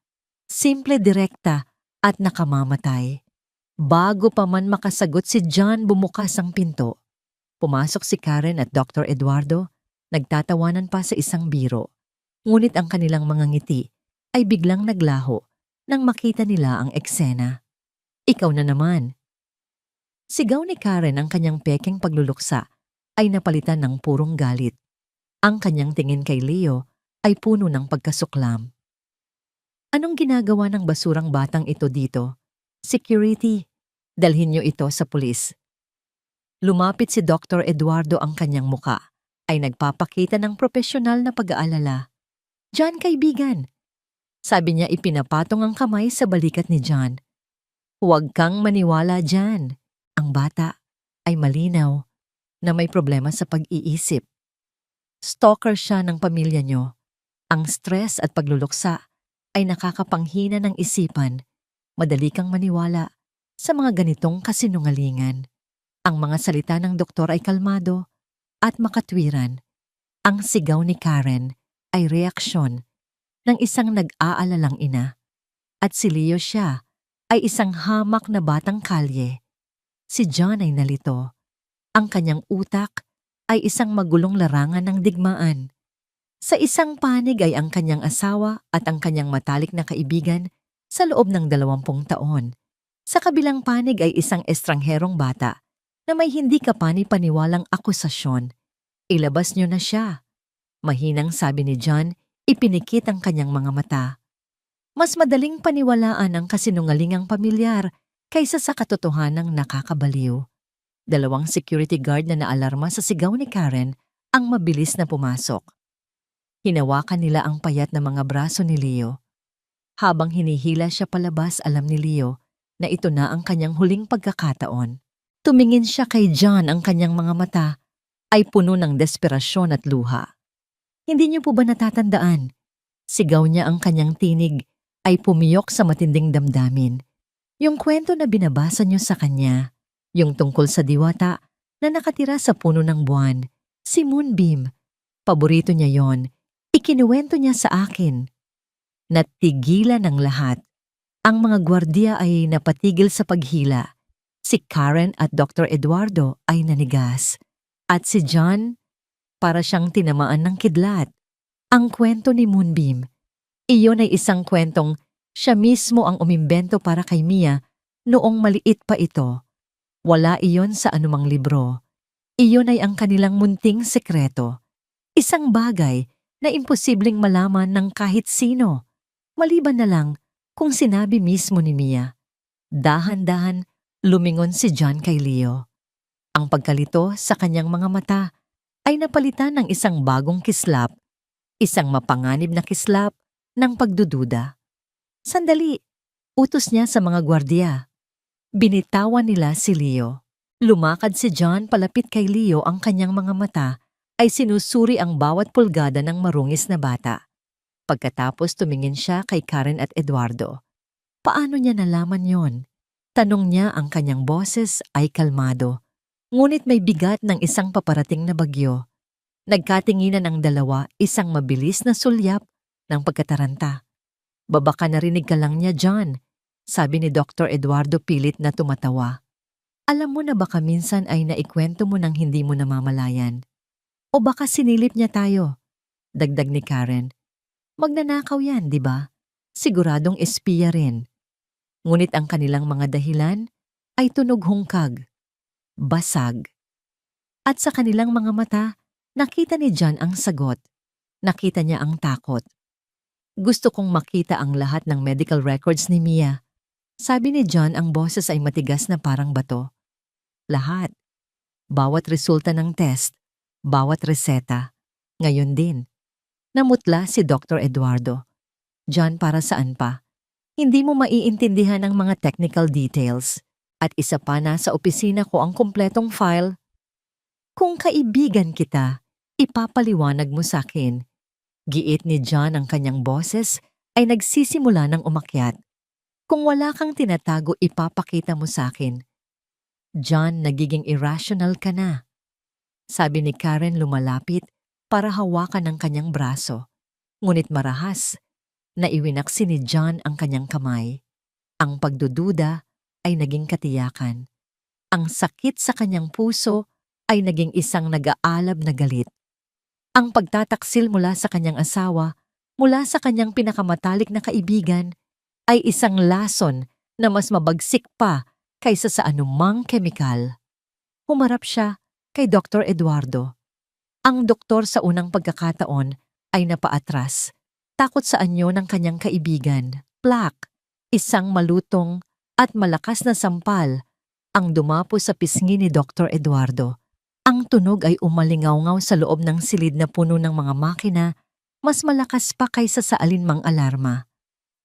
Simple, direkta at nakamamatay. Bago pa man makasagot si John, bumukas ang pinto. Pumasok si Karen at Dr. Eduardo, nagtatawanan pa sa isang biro. Ngunit ang kanilang mga ngiti ay biglang naglaho nang makita nila ang eksena. Ikaw na naman. Sigaw ni Karen, ang kanyang pekeng pagluluksa ay napalitan ng purong galit. Ang kanyang tingin kay Leo ay puno ng pagkasuklam. Anong ginagawa ng basurang batang ito dito? Security, dalhin niyo ito sa pulis. Lumapit si Dr. Eduardo, ang kanyang muka ay nagpapakita ng propesyonal na pag-aalala. John, kaibigan. Sabi niya, ipinapatong ang kamay sa balikat ni John. Huwag kang maniwala dyan. Ang bata ay malinaw na may problema sa pag-iisip. Stalker siya ng pamilya niyo. Ang stress at pagluluksa ay nakakapanghina ng isipan. Madali kang maniwala sa mga ganitong kasinungalingan. Ang mga salita ng doktor ay kalmado at makatwiran. Ang sigaw ni Karen ay reaksyon ng isang nag-aalalang ina. At si Leo, siya ay isang hamak na batang kalye. Si John ay nalito. Ang kanyang utak ay isang magulong larangan ng digmaan. Sa isang panig ay ang kanyang asawa at ang kanyang matalik na kaibigan sa loob ng 20 taon. Sa kabilang panig ay isang estrangherong bata na may hindi kapani-paniwalang akusasyon. Ilabas niyo na siya. Mahinang sabi ni John, ipinikit ang kanyang mga mata. Mas madaling paniwalaan ang kasinungalingang pamilyar kaysa sa katotohanang nakakabaliw. 2 security guard na naalarma sa sigaw ni Karen ang mabilis na pumasok. Hinawakan nila ang payat na mga braso ni Leo. Habang hinihila siya palabas, alam ni Leo na ito na ang kanyang huling pagkakataon. Tumingin siya kay John, ang kanyang mga mata ay puno ng desperasyon at luha. Hindi niyo po ba natatandaan? Sigaw niya, ang kanyang tinig ay pumiyok sa matinding damdamin. Yung kwento na binabasa niyo sa kanya, yung tungkol sa diwata na nakatira sa puno ng buwan, si Moonbeam. Paborito niya yon. Ikinuwento niya sa akin. Natigilan ng lahat. Ang mga gwardiya ay napatigil sa paghila. Si Karen at Dr. Eduardo ay nanigas. At si John, para siyang tinamaan ng kidlat. Ang kwento ni Moonbeam, iyon ay isang kwentong siya mismo ang umimbento para kay Mia noong maliit pa ito. Wala iyon sa anumang libro. Iyon ay ang kanilang munting sekreto. Isang bagay na imposibleng malaman ng kahit sino. Maliban na lang kung sinabi mismo ni Mia. Dahan-dahan lumingon si John kay Leo. Ang pagkalito sa kanyang mga mata ay napalitan ng isang bagong kislap, isang mapanganib na kislap ng pagdududa. Sandali, utos niya sa mga gwardiya. Binitawan nila si Leo. Lumakad si John palapit kay Leo, ang kanyang mga mata ay sinusuri ang bawat pulgada ng marungis na bata. Pagkatapos tumingin siya kay Karen at Eduardo. Paano niya nalaman yon? Tanong niya, ang kanyang boses ay kalmado. Ngunit may bigat ng isang paparating na bagyo. Nagkatinginan ang dalawa, isang mabilis na sulyap ng pagkataranta. Baka narinig ka lang niya, John, sabi ni Dr. Eduardo, pilit na tumatawa. Alam mo na baka minsan ay naikwento mo nang hindi mo namamalayan. O baka sinilip niya tayo, dagdag ni Karen. Magnanakaw yan, di ba? Siguradong espiya rin. Ngunit ang kanilang mga dahilan ay tunog hungkag, basag. At sa kanilang mga mata, nakita ni John ang sagot. Nakita niya ang takot. Gusto kong makita ang lahat ng medical records ni Mia. Sabi ni John, ang boses ay matigas na parang bato. Lahat. Bawat resulta ng test, bawat reseta. Ngayon din. Namutla si Dr. Eduardo. John, para saan pa? Hindi mo maiintindihan ang mga technical details. At isa pa, nasa opisina ko ang kumpletong file. Kung kaibigan kita, ipapaliwanag mo sa akin. Giit ni John, ang kanyang boses ay nagsisimula ng umakyat. Kung wala kang tinatago, ipapakita mo sa akin. John, nagiging irrational ka na. Sabi ni Karen, lumalapit para hawakan ang kanyang braso. Ngunit marahas, naiwinaksi ni John ang kanyang kamay. Ang pagdududa ay naging katiyakan. Ang sakit sa kanyang puso ay naging isang nag-aalab na galit. Ang pagtataksil mula sa kanyang asawa, mula sa kanyang pinakamatalik na kaibigan, ay isang lason na mas mabagsik pa kaysa sa anumang kemikal. Humarap siya kay Dr. Eduardo. Ang doktor sa unang pagkakataon ay napaatras. Takot sa anyo ng kanyang kaibigan, plaque, isang malutong at malakas na sampal ang dumapo sa pisngi ni Dr. Eduardo. Ang tunog ay umalingaw-ngaw sa loob ng silid na puno ng mga makina, mas malakas pa kaysa sa alinmang alarma.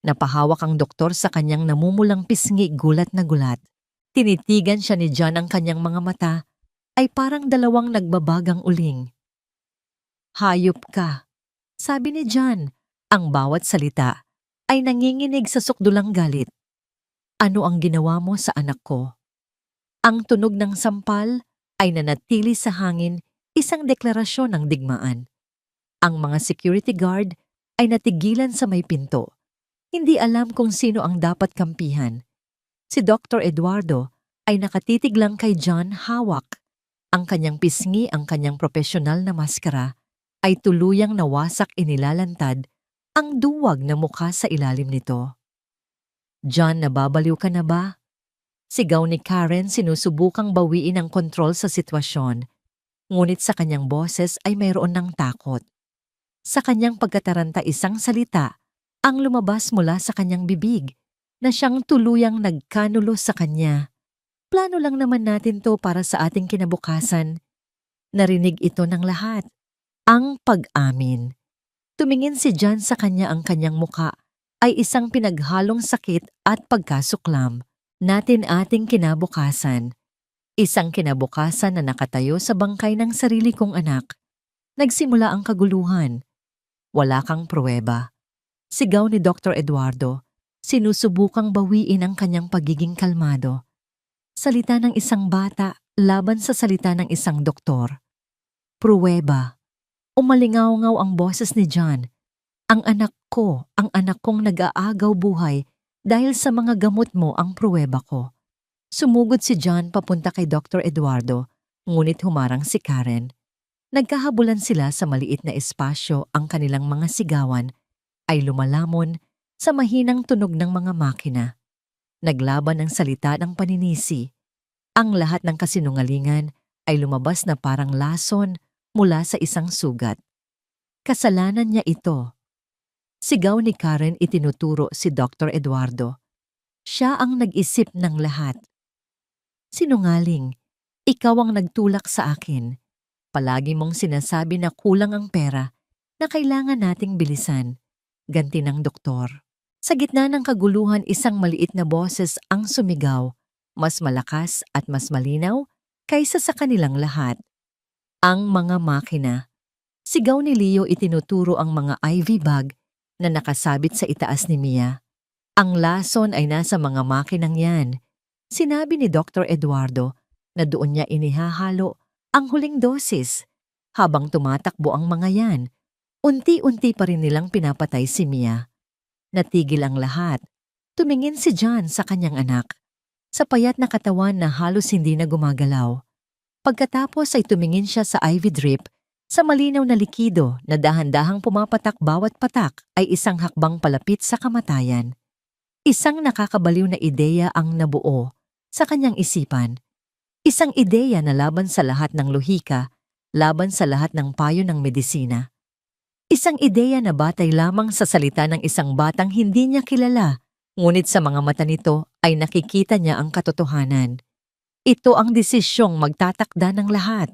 Napahawak ang doktor sa kanyang namumulang pisngi, gulat na gulat. Tinitigan siya ni John, ang kanyang mga mata ay parang dalawang nagbabagang uling. "Hayop ka," sabi ni John. Ang bawat salita ay nanginginig sa sukdulang galit. "Ano ang ginawa mo sa anak ko?" Ang tunog ng sampal ay nanatili sa hangin, isang deklarasyon ng digmaan. Ang mga security guard ay natigilan sa may pinto. Hindi alam kung sino ang dapat kampihan. Si Dr. Eduardo ay nakatitig lang kay John, hawak. Ang kanyang pisngi, ang kanyang profesional na maskara ay tuluyang nawasak, inilalantad ang duwag na mukha sa ilalim nito. "John, nababaliw ka na ba?" Sigaw ni Karen, sinusubukang bawiin ang kontrol sa sitwasyon. Ngunit sa kanyang boses ay mayroon ng takot. Sa kanyang pagkataranta, isang salita ang lumabas mula sa kanyang bibig na siyang tuluyang nagkanulo sa kanya. "Plano lang naman natin to para sa ating kinabukasan." Narinig ito ng lahat. Ang pag-amin. Tumingin si John sa kanya, ang kanyang muka ay isang pinaghalong sakit at pagkasuklam. "Natin ating kinabukasan." Isang kinabukasan na nakatayo sa bangkay ng sarili kong anak. Nagsimula ang kaguluhan. "Wala kang pruweba," sigaw ni Dr. Eduardo, sinusubukang bawiin ang kanyang pagiging kalmado. Salita ng isang bata laban sa salita ng isang doktor. "Pruweba." Umalingaw-ngaw ang boses ni John. Ang anak kong nag-aagaw buhay dahil sa mga gamot mo ang pruweba ko." Sumugod si John papunta kay Dr. Eduardo, ngunit humarang si Karen. Nagkahabulan sila sa maliit na espasyo, ang kanilang mga sigawan ay lumalamon sa mahinang tunog ng mga makina. Naglaban ang salita ng paninisi. Ang lahat ng kasinungalingan ay lumabas na parang lason mula sa isang sugat. "Kasalanan niya ito." Sigaw ni Karen, itinuturo si Dr. Eduardo. "Siya ang nag-isip ng lahat." "Sinungaling, ikaw ang nagtulak sa akin. Palagi mong sinasabi na kulang ang pera, na kailangan nating bilisan." Ganti ng doktor. Sa gitna ng kaguluhan, isang maliit na boses ang sumigaw, mas malakas at mas malinaw kaysa sa kanilang lahat. "Ang mga makina." Sigaw ni Leo, itinuturo ang mga IV bag na nakasabit sa itaas ni Mia. "Ang lason ay nasa mga makinang yan." Sinabi ni Dr. Eduardo na doon niya inihahalo ang huling dosis. Habang tumatakbo ang mga yan, unti-unti pa rin nilang pinapatay si Mia. Natigil ang lahat. Tumingin si John sa kanyang anak, sa payat na katawan na halos hindi na gumagalaw. Pagkatapos ay tumingin siya sa IV drip, sa malinaw na likido na dahan-dahang pumapatak, bawat patak ay isang hakbang palapit sa kamatayan. Isang nakakabaliw na ideya ang nabuo sa kanyang isipan. Isang ideya na laban sa lahat ng lohika, laban sa lahat ng payo ng medisina. Isang ideya na batay lamang sa salita ng isang batang hindi niya kilala, ngunit sa mga mata nito ay nakikita niya ang katotohanan. Ito ang desisyong magtatakda ng lahat.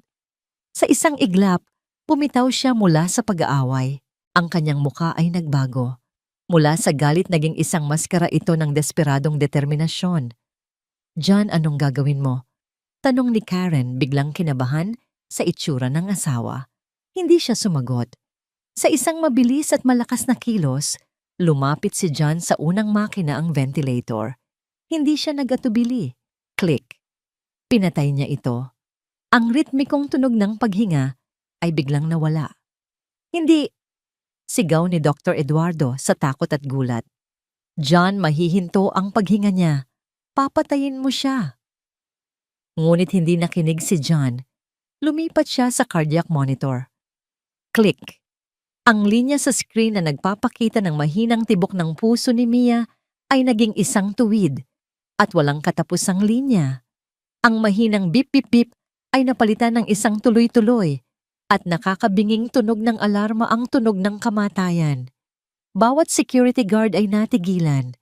Sa isang iglap, bumitaw siya mula sa pag-aaway. Ang kanyang muka ay nagbago. Mula sa galit, naging isang maskara ito ng desperadong determinasyon. "John, anong gagawin mo?" tanong ni Karen, biglang kinabahan sa itsura ng asawa. Hindi siya sumagot. Sa isang mabilis at malakas na kilos, lumapit si John sa unang makina, ang ventilator. Hindi siya nagatubili. Click. Pinatay niya ito. Ang ritmikong tunog ng paghinga ay biglang nawala. "Hindi!" sigaw ni Dr. Eduardo sa takot at gulat. John, mahihinto ang paghinga niya. papatayin mo siya. Ngunit hindi nakinig si John. Lumipat siya sa cardiac monitor. Click! Ang linya sa screen na nagpapakita ng mahinang tibok ng puso ni Mia ay naging isang tuwid at walang katapusang linya. Ang mahinang bip-bip-bip ay napalitan ng isang tuloy-tuloy at nakakabinging tunog ng alarma ang tunog ng kamatayan. Bawat security guard ay natigilan.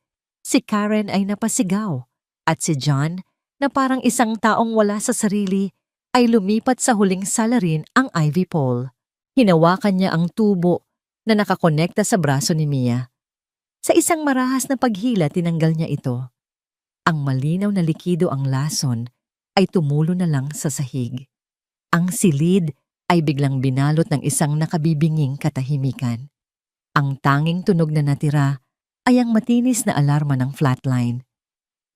Si Karen ay napasigaw at si John, na parang isang taong wala sa sarili, ay lumipat sa huling salarin ang IV pole. Hinawakan niya ang tubo na nakakonekta sa braso ni Mia. Sa isang marahas na paghila tinanggal niya ito. Ang malinaw na likido ang lason ay tumulo na lang sa sahig. Ang silid ay biglang binalot ng isang nakabibinging katahimikan. Ang tanging tunog na natira ay ang matinis na alarma ng flatline.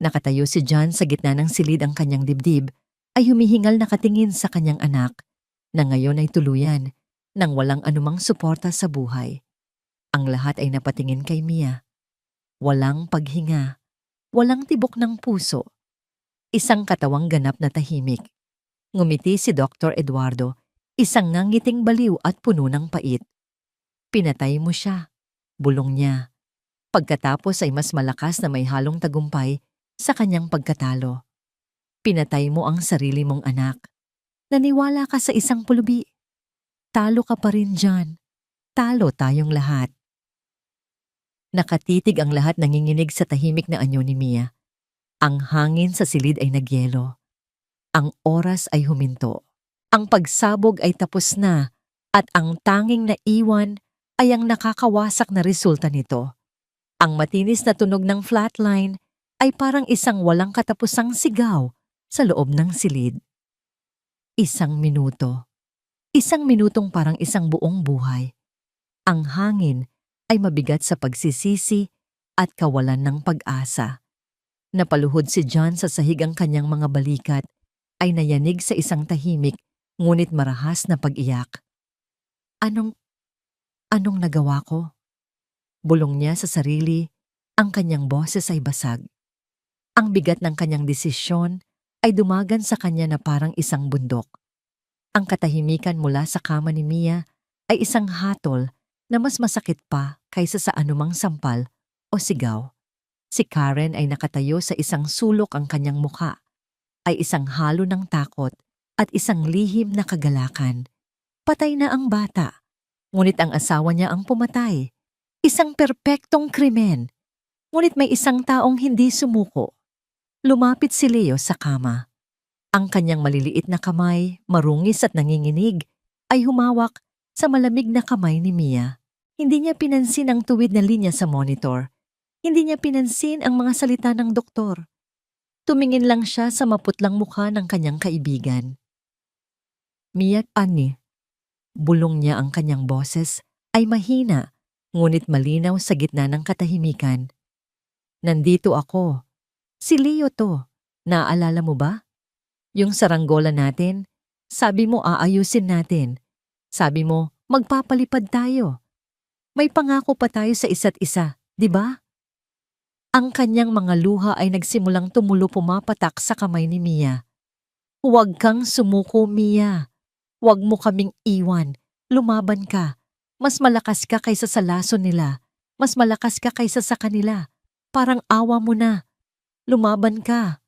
Nakatayo si John sa gitna ng silid, ang kanyang dibdib ay humihingal nakatingin sa kanyang anak na ngayon ay tuluyan nang walang anumang suporta sa buhay. Ang lahat ay napatingin kay Mia. Walang paghinga, walang tibok ng puso. Isang katawang ganap na tahimik. Ngumiti si Dr. Eduardo, isang nangiting baliw at puno ng pait. Pinatay mo siya, bulong niya. Pagkatapos ay mas malakas na may halong tagumpay sa kanyang pagkatalo. Pinatay mo ang sarili mong anak. Naniwala ka sa isang pulubi. Talo ka pa rin dyan. Talo tayong lahat. Nakatitig ang lahat, nanginginig sa tahimik na anyo ni Mia. Ang hangin sa silid ay nagyelo. Ang oras ay huminto. Ang pagsabog ay tapos na at ang tanging naiwan ay ang nakakawasak na resulta nito. Ang matinis na tunog ng flatline ay parang isang walang katapusang sigaw sa loob ng silid. Isang minuto. Isang minutong parang isang buong buhay. Ang hangin ay mabigat sa pagsisisi at kawalan ng pag-asa. Napaluhod si John sa sahig, ang kanyang mga balikat ay nayanig sa isang tahimik ngunit marahas na pag-iyak. Anong nagawa ko? Bulong niya sa sarili, ang kanyang boses ay basag. Ang bigat ng kanyang desisyon ay dumagan sa kanya na parang isang bundok. Ang katahimikan mula sa kama ni Mia ay isang hatol na mas masakit pa kaysa sa anumang sampal o sigaw. Si Karen ay nakatayo sa isang sulok, ang kanyang muka ay isang halo ng takot at isang lihim na kagalakan. Patay na ang bata, ngunit ang asawa niya ang pumatay. Isang perpektong krimen, ngunit may isang taong hindi sumuko. Lumapit si Leo sa kama. Ang kanyang maliliit na kamay, marungis at nanginginig, ay humawak sa malamig na kamay ni Mia. Hindi niya pinansin ang tuwid na linya sa monitor. Hindi niya pinansin ang mga salita ng doktor. Tumingin lang siya sa maputlang mukha ng kanyang kaibigan. Mia, Annie, bulong niya, ang kanyang boses ay mahina, ngunit malinaw sa gitna ng katahimikan. Nandito ako. Si Leo to. Naaalala mo ba? Yung saranggola natin, sabi mo aayusin natin. Sabi mo magpapalipad tayo. May pangako pa tayo sa isa't isa, di ba? Ang kanyang mga luha ay nagsimulang tumulo, pumapatak sa kamay ni Mia. Huwag kang sumuko, Mia. Huwag mo kaming iwan. Lumaban ka. Mas malakas ka kaysa sa lason nila. Mas malakas ka kaysa sa kanila. Parang awa mo na. Lumaban ka.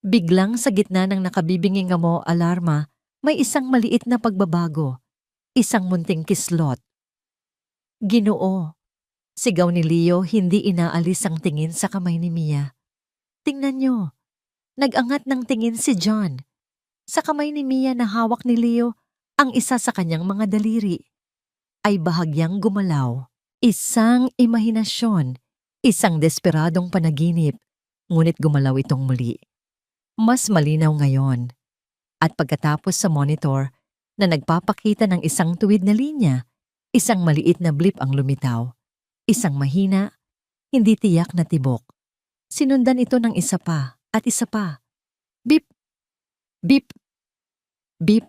Biglang sa gitna ng nakabibinging mo alarma, may isang maliit na pagbabago. Isang munting kislot. Ginoo. Sigaw ni Leo, hindi inaalis ang tingin sa kamay ni Mia. Tingnan niyo. Nag-angat ng tingin si John. Sa kamay ni Mia na hawak ni Leo, ang isa sa kanyang mga daliri ay bahagyang gumalaw. Isang imahinasyon, isang desperadong panaginip, ngunit gumalaw itong muli. Mas malinaw ngayon. At pagkatapos sa monitor na nagpapakita ng isang tuwid na linya, isang maliit na blip ang lumitaw. Isang mahina, hindi tiyak na tibok. Sinundan ito ng isa pa at isa pa. Beep! Beep! Beep!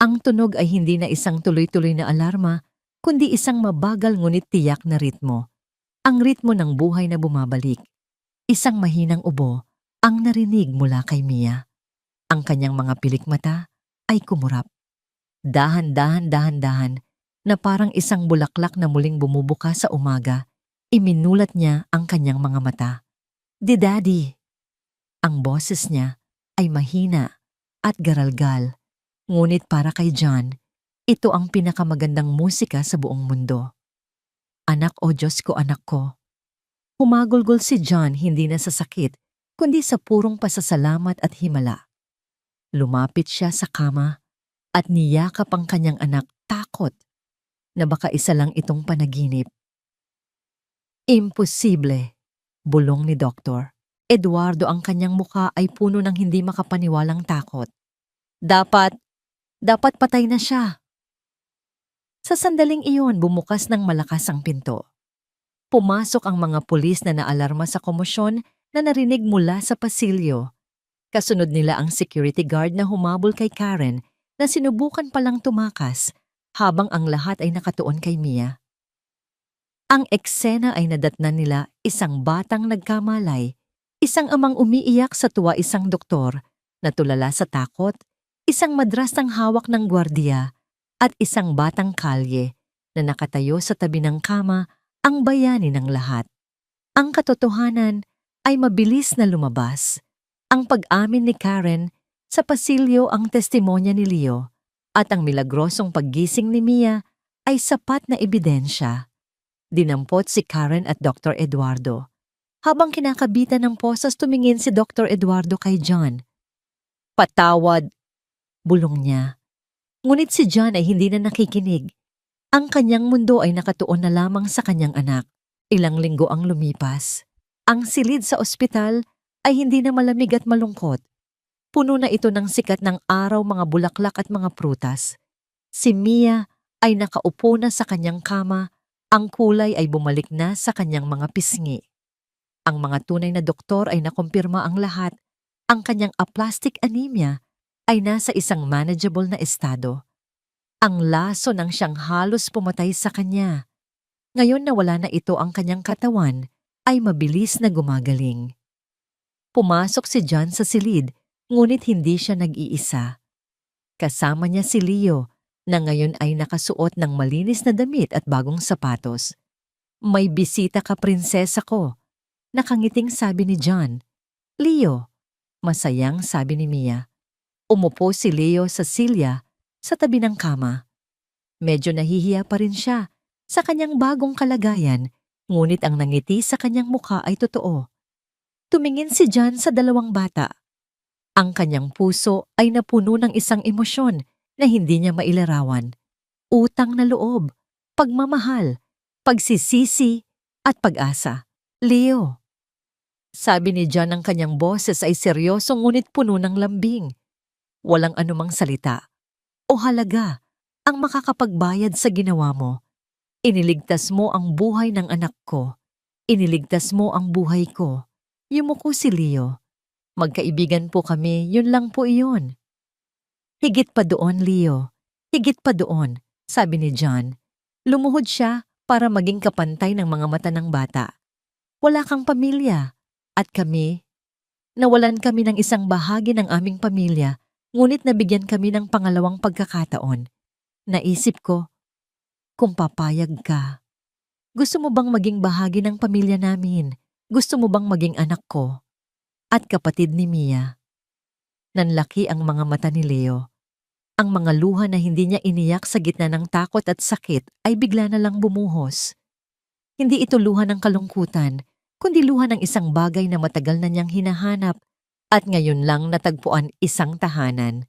Ang tunog ay hindi na isang tuloy-tuloy na alarma, kundi isang mabagal ngunit tiyak na ritmo. Ang ritmo ng buhay na bumabalik. Isang mahinang ubo ang narinig mula kay Mia. Ang kanyang mga pilik mata ay kumurap. Dahan-dahan na parang isang bulaklak na muling bumubuka sa umaga, iminulat niya ang kanyang mga mata. "Di Daddy." Ang boses niya ay mahina at garalgal, ngunit para kay John, ito ang pinakamagandang musika sa buong mundo. "Anak, o Diyos ko, anak ko." Humagulgol si John hindi na sa sakit, kundi sa purong pasasalamat at himala. Lumapit siya sa kama at niyakap ang kanyang anak, takot na baka isa lang itong panaginip. "Imposible," bulong ni Doktor. Eduardo, ang kanyang muka ay puno ng hindi makapaniwalang takot. Dapat patay na siya." Sa sandaling iyon, bumukas ng malakas ang pinto. Pumasok ang mga pulis na naalarma sa komosyon na narinig mula sa pasilyo. Kasunod nila ang security guard na humabol kay Karen na sinubukan palang tumakas habang ang lahat ay nakatuon kay Mia. Ang eksena ay nadatnan nila isang batang nagkamalay, isang amang umiiyak sa tuwa, isang doktor na tulala sa takot, isang madrasang hawak ng gwardiya, at isang batang kalye na nakatayo sa tabi ng kama, ang bayani ng lahat. Ang katotohanan ay mabilis na lumabas. Ang pag-amin ni Karen, sa pasilyo ang testimonya ni Leo, at ang milagrosong paggising ni Mia ay sapat na ebidensya. Dinampot si Karen at Dr. Eduardo. Habang kinakabitan ng posas, tumingin si Dr. Eduardo kay John. "Patawad," bulong niya. Ngunit si John ay hindi na nakikinig. Ang kanyang mundo ay nakatuon na lamang sa kanyang anak. Ilang linggo ang lumipas. Ang silid sa ospital ay hindi na malamig at malungkot. Puno na ito ng sikat ng araw, mga bulaklak at mga prutas. Si Mia ay nakaupo na sa kanyang kama, ang kulay ay bumalik na sa kanyang mga pisngi. Ang mga tunay na doktor ay nakumpirma ang lahat. Ang kanyang aplastic anemia ay nasa isang manageable na estado. Ang laso nang siyang halos pumatay sa kanya. Ngayon na wala na ito, ang kanyang katawan ay mabilis na gumagaling. Pumasok si John sa silid, ngunit hindi siya nag-iisa. Kasama niya si Leo, na ngayon ay nakasuot ng malinis na damit at bagong sapatos. "May bisita ka, prinsesa ko," nakangiting sabi ni John. "Leo," masayang sabi ni Mia. Umupo si Leo sa silya sa tabi ng kama. Medyo nahihiya pa rin siya sa kanyang bagong kalagayan, ngunit ang nangiti sa kanyang mukha ay totoo. Tumingin si John sa dalawang bata. Ang kanyang puso ay napuno ng isang emosyon na hindi niya mailarawan. Utang na loob, pagmamahal, pagsisisi, at pag-asa. "Leo," sabi ni John, ang kanyang boses ay seryoso ngunit puno ng lambing. Walang anumang salita o halaga ang makakapagbayad sa ginawa mo. Iniligtas mo ang buhay ng anak ko. Iniligtas mo ang buhay ko. Yumuko si Leo. "Magkaibigan po kami, yun lang po iyon." "Higit pa doon, Leo. Higit pa doon," sabi ni John. Lumuhod siya para maging kapantay ng mga mata ng bata. "Wala kang pamilya. At kami, nawalan kami ng isang bahagi ng aming pamilya, ngunit nabigyan kami ng pangalawang pagkakataon. Naisip ko, kung papayag ka, gusto mo bang maging bahagi ng pamilya namin? Gusto mo bang maging anak ko at kapatid ni Mia?" Nanlaki ang mga mata ni Leo. Ang mga luha na hindi niya iniyak sa gitna ng takot at sakit ay bigla na lang bumuhos. Hindi ito luha ng kalungkutan, kundi luha ng isang bagay na matagal na niyang hinahanap at ngayon lang natagpuan, isang tahanan.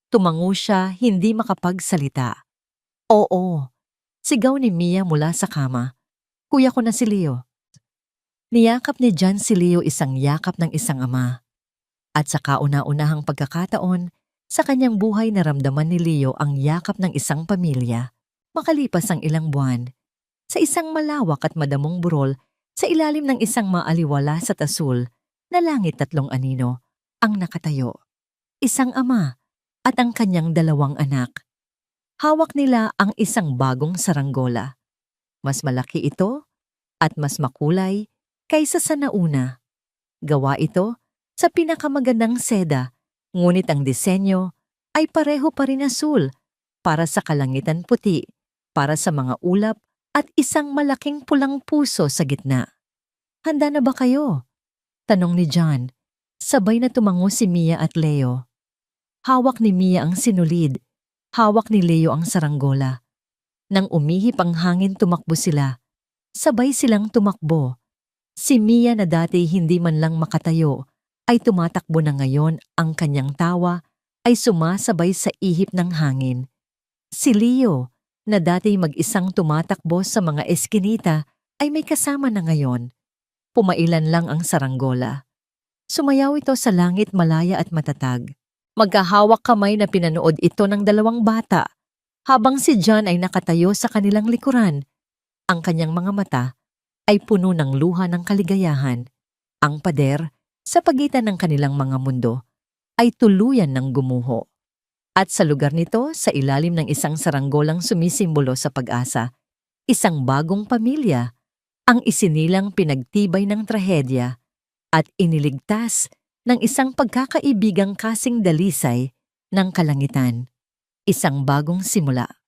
Tumango siya, hindi makapagsalita. "Oo," sigaw ni Mia mula sa kama. "Kuya ko na si Leo." Niyakap ni John si Leo, isang yakap ng isang ama. At sa kauna-unahang pagkakataon, sa kanyang buhay naramdaman ni Leo ang yakap ng isang pamilya. Makalipas ang ilang buwan, sa isang malawak at madamong burol, sa ilalim ng isang maaliwala sa tasul na langit, 3 anino ang nakatayo. Isang ama at ang kanyang 2 anak. Hawak nila ang isang bagong saranggola. Mas malaki ito at mas makulay kaysa sa nauna. Gawa ito sa pinakamagandang seda, ngunit ang disenyo ay pareho pa rin asul, para sa kalangitan puti, para sa mga ulap at isang malaking pulang puso sa gitna. Handa na ba kayo? Tanong ni John. Sabay na tumango si Mia at Leo. Hawak ni Mia ang sinulid, hawak ni Leo ang saranggola. Nang umihip ang hangin, tumakbo sila. Sabay silang tumakbo. Si Mia na dati hindi man lang makatayo, ay tumatakbo na ngayon. Ang kanyang tawa ay sumasabay sa ihip ng hangin. Si Leo, na dati mag-isang tumatakbo sa mga eskinita, ay may kasama na ngayon. Pumailan lang ang saranggola. Sumayaw ito sa langit malaya at matatag. Magkahawak kamay na pinanood ito ng dalawang bata, habang si John ay nakatayo sa kanilang likuran. Ang kanyang mga mata ay puno ng luha ng kaligayahan. Ang pader, sa pagitan ng kanilang mga mundo, ay tuluyan ng gumuho. At sa lugar nito, sa ilalim ng isang saranggolang sumisimbolo sa pag-asa, isang bagong pamilya, ang isinilang pinagtibay ng trahedya at iniligtas ng isang pagkakaibigang kasing dalisay ng kalangitan. Isang bagong simula.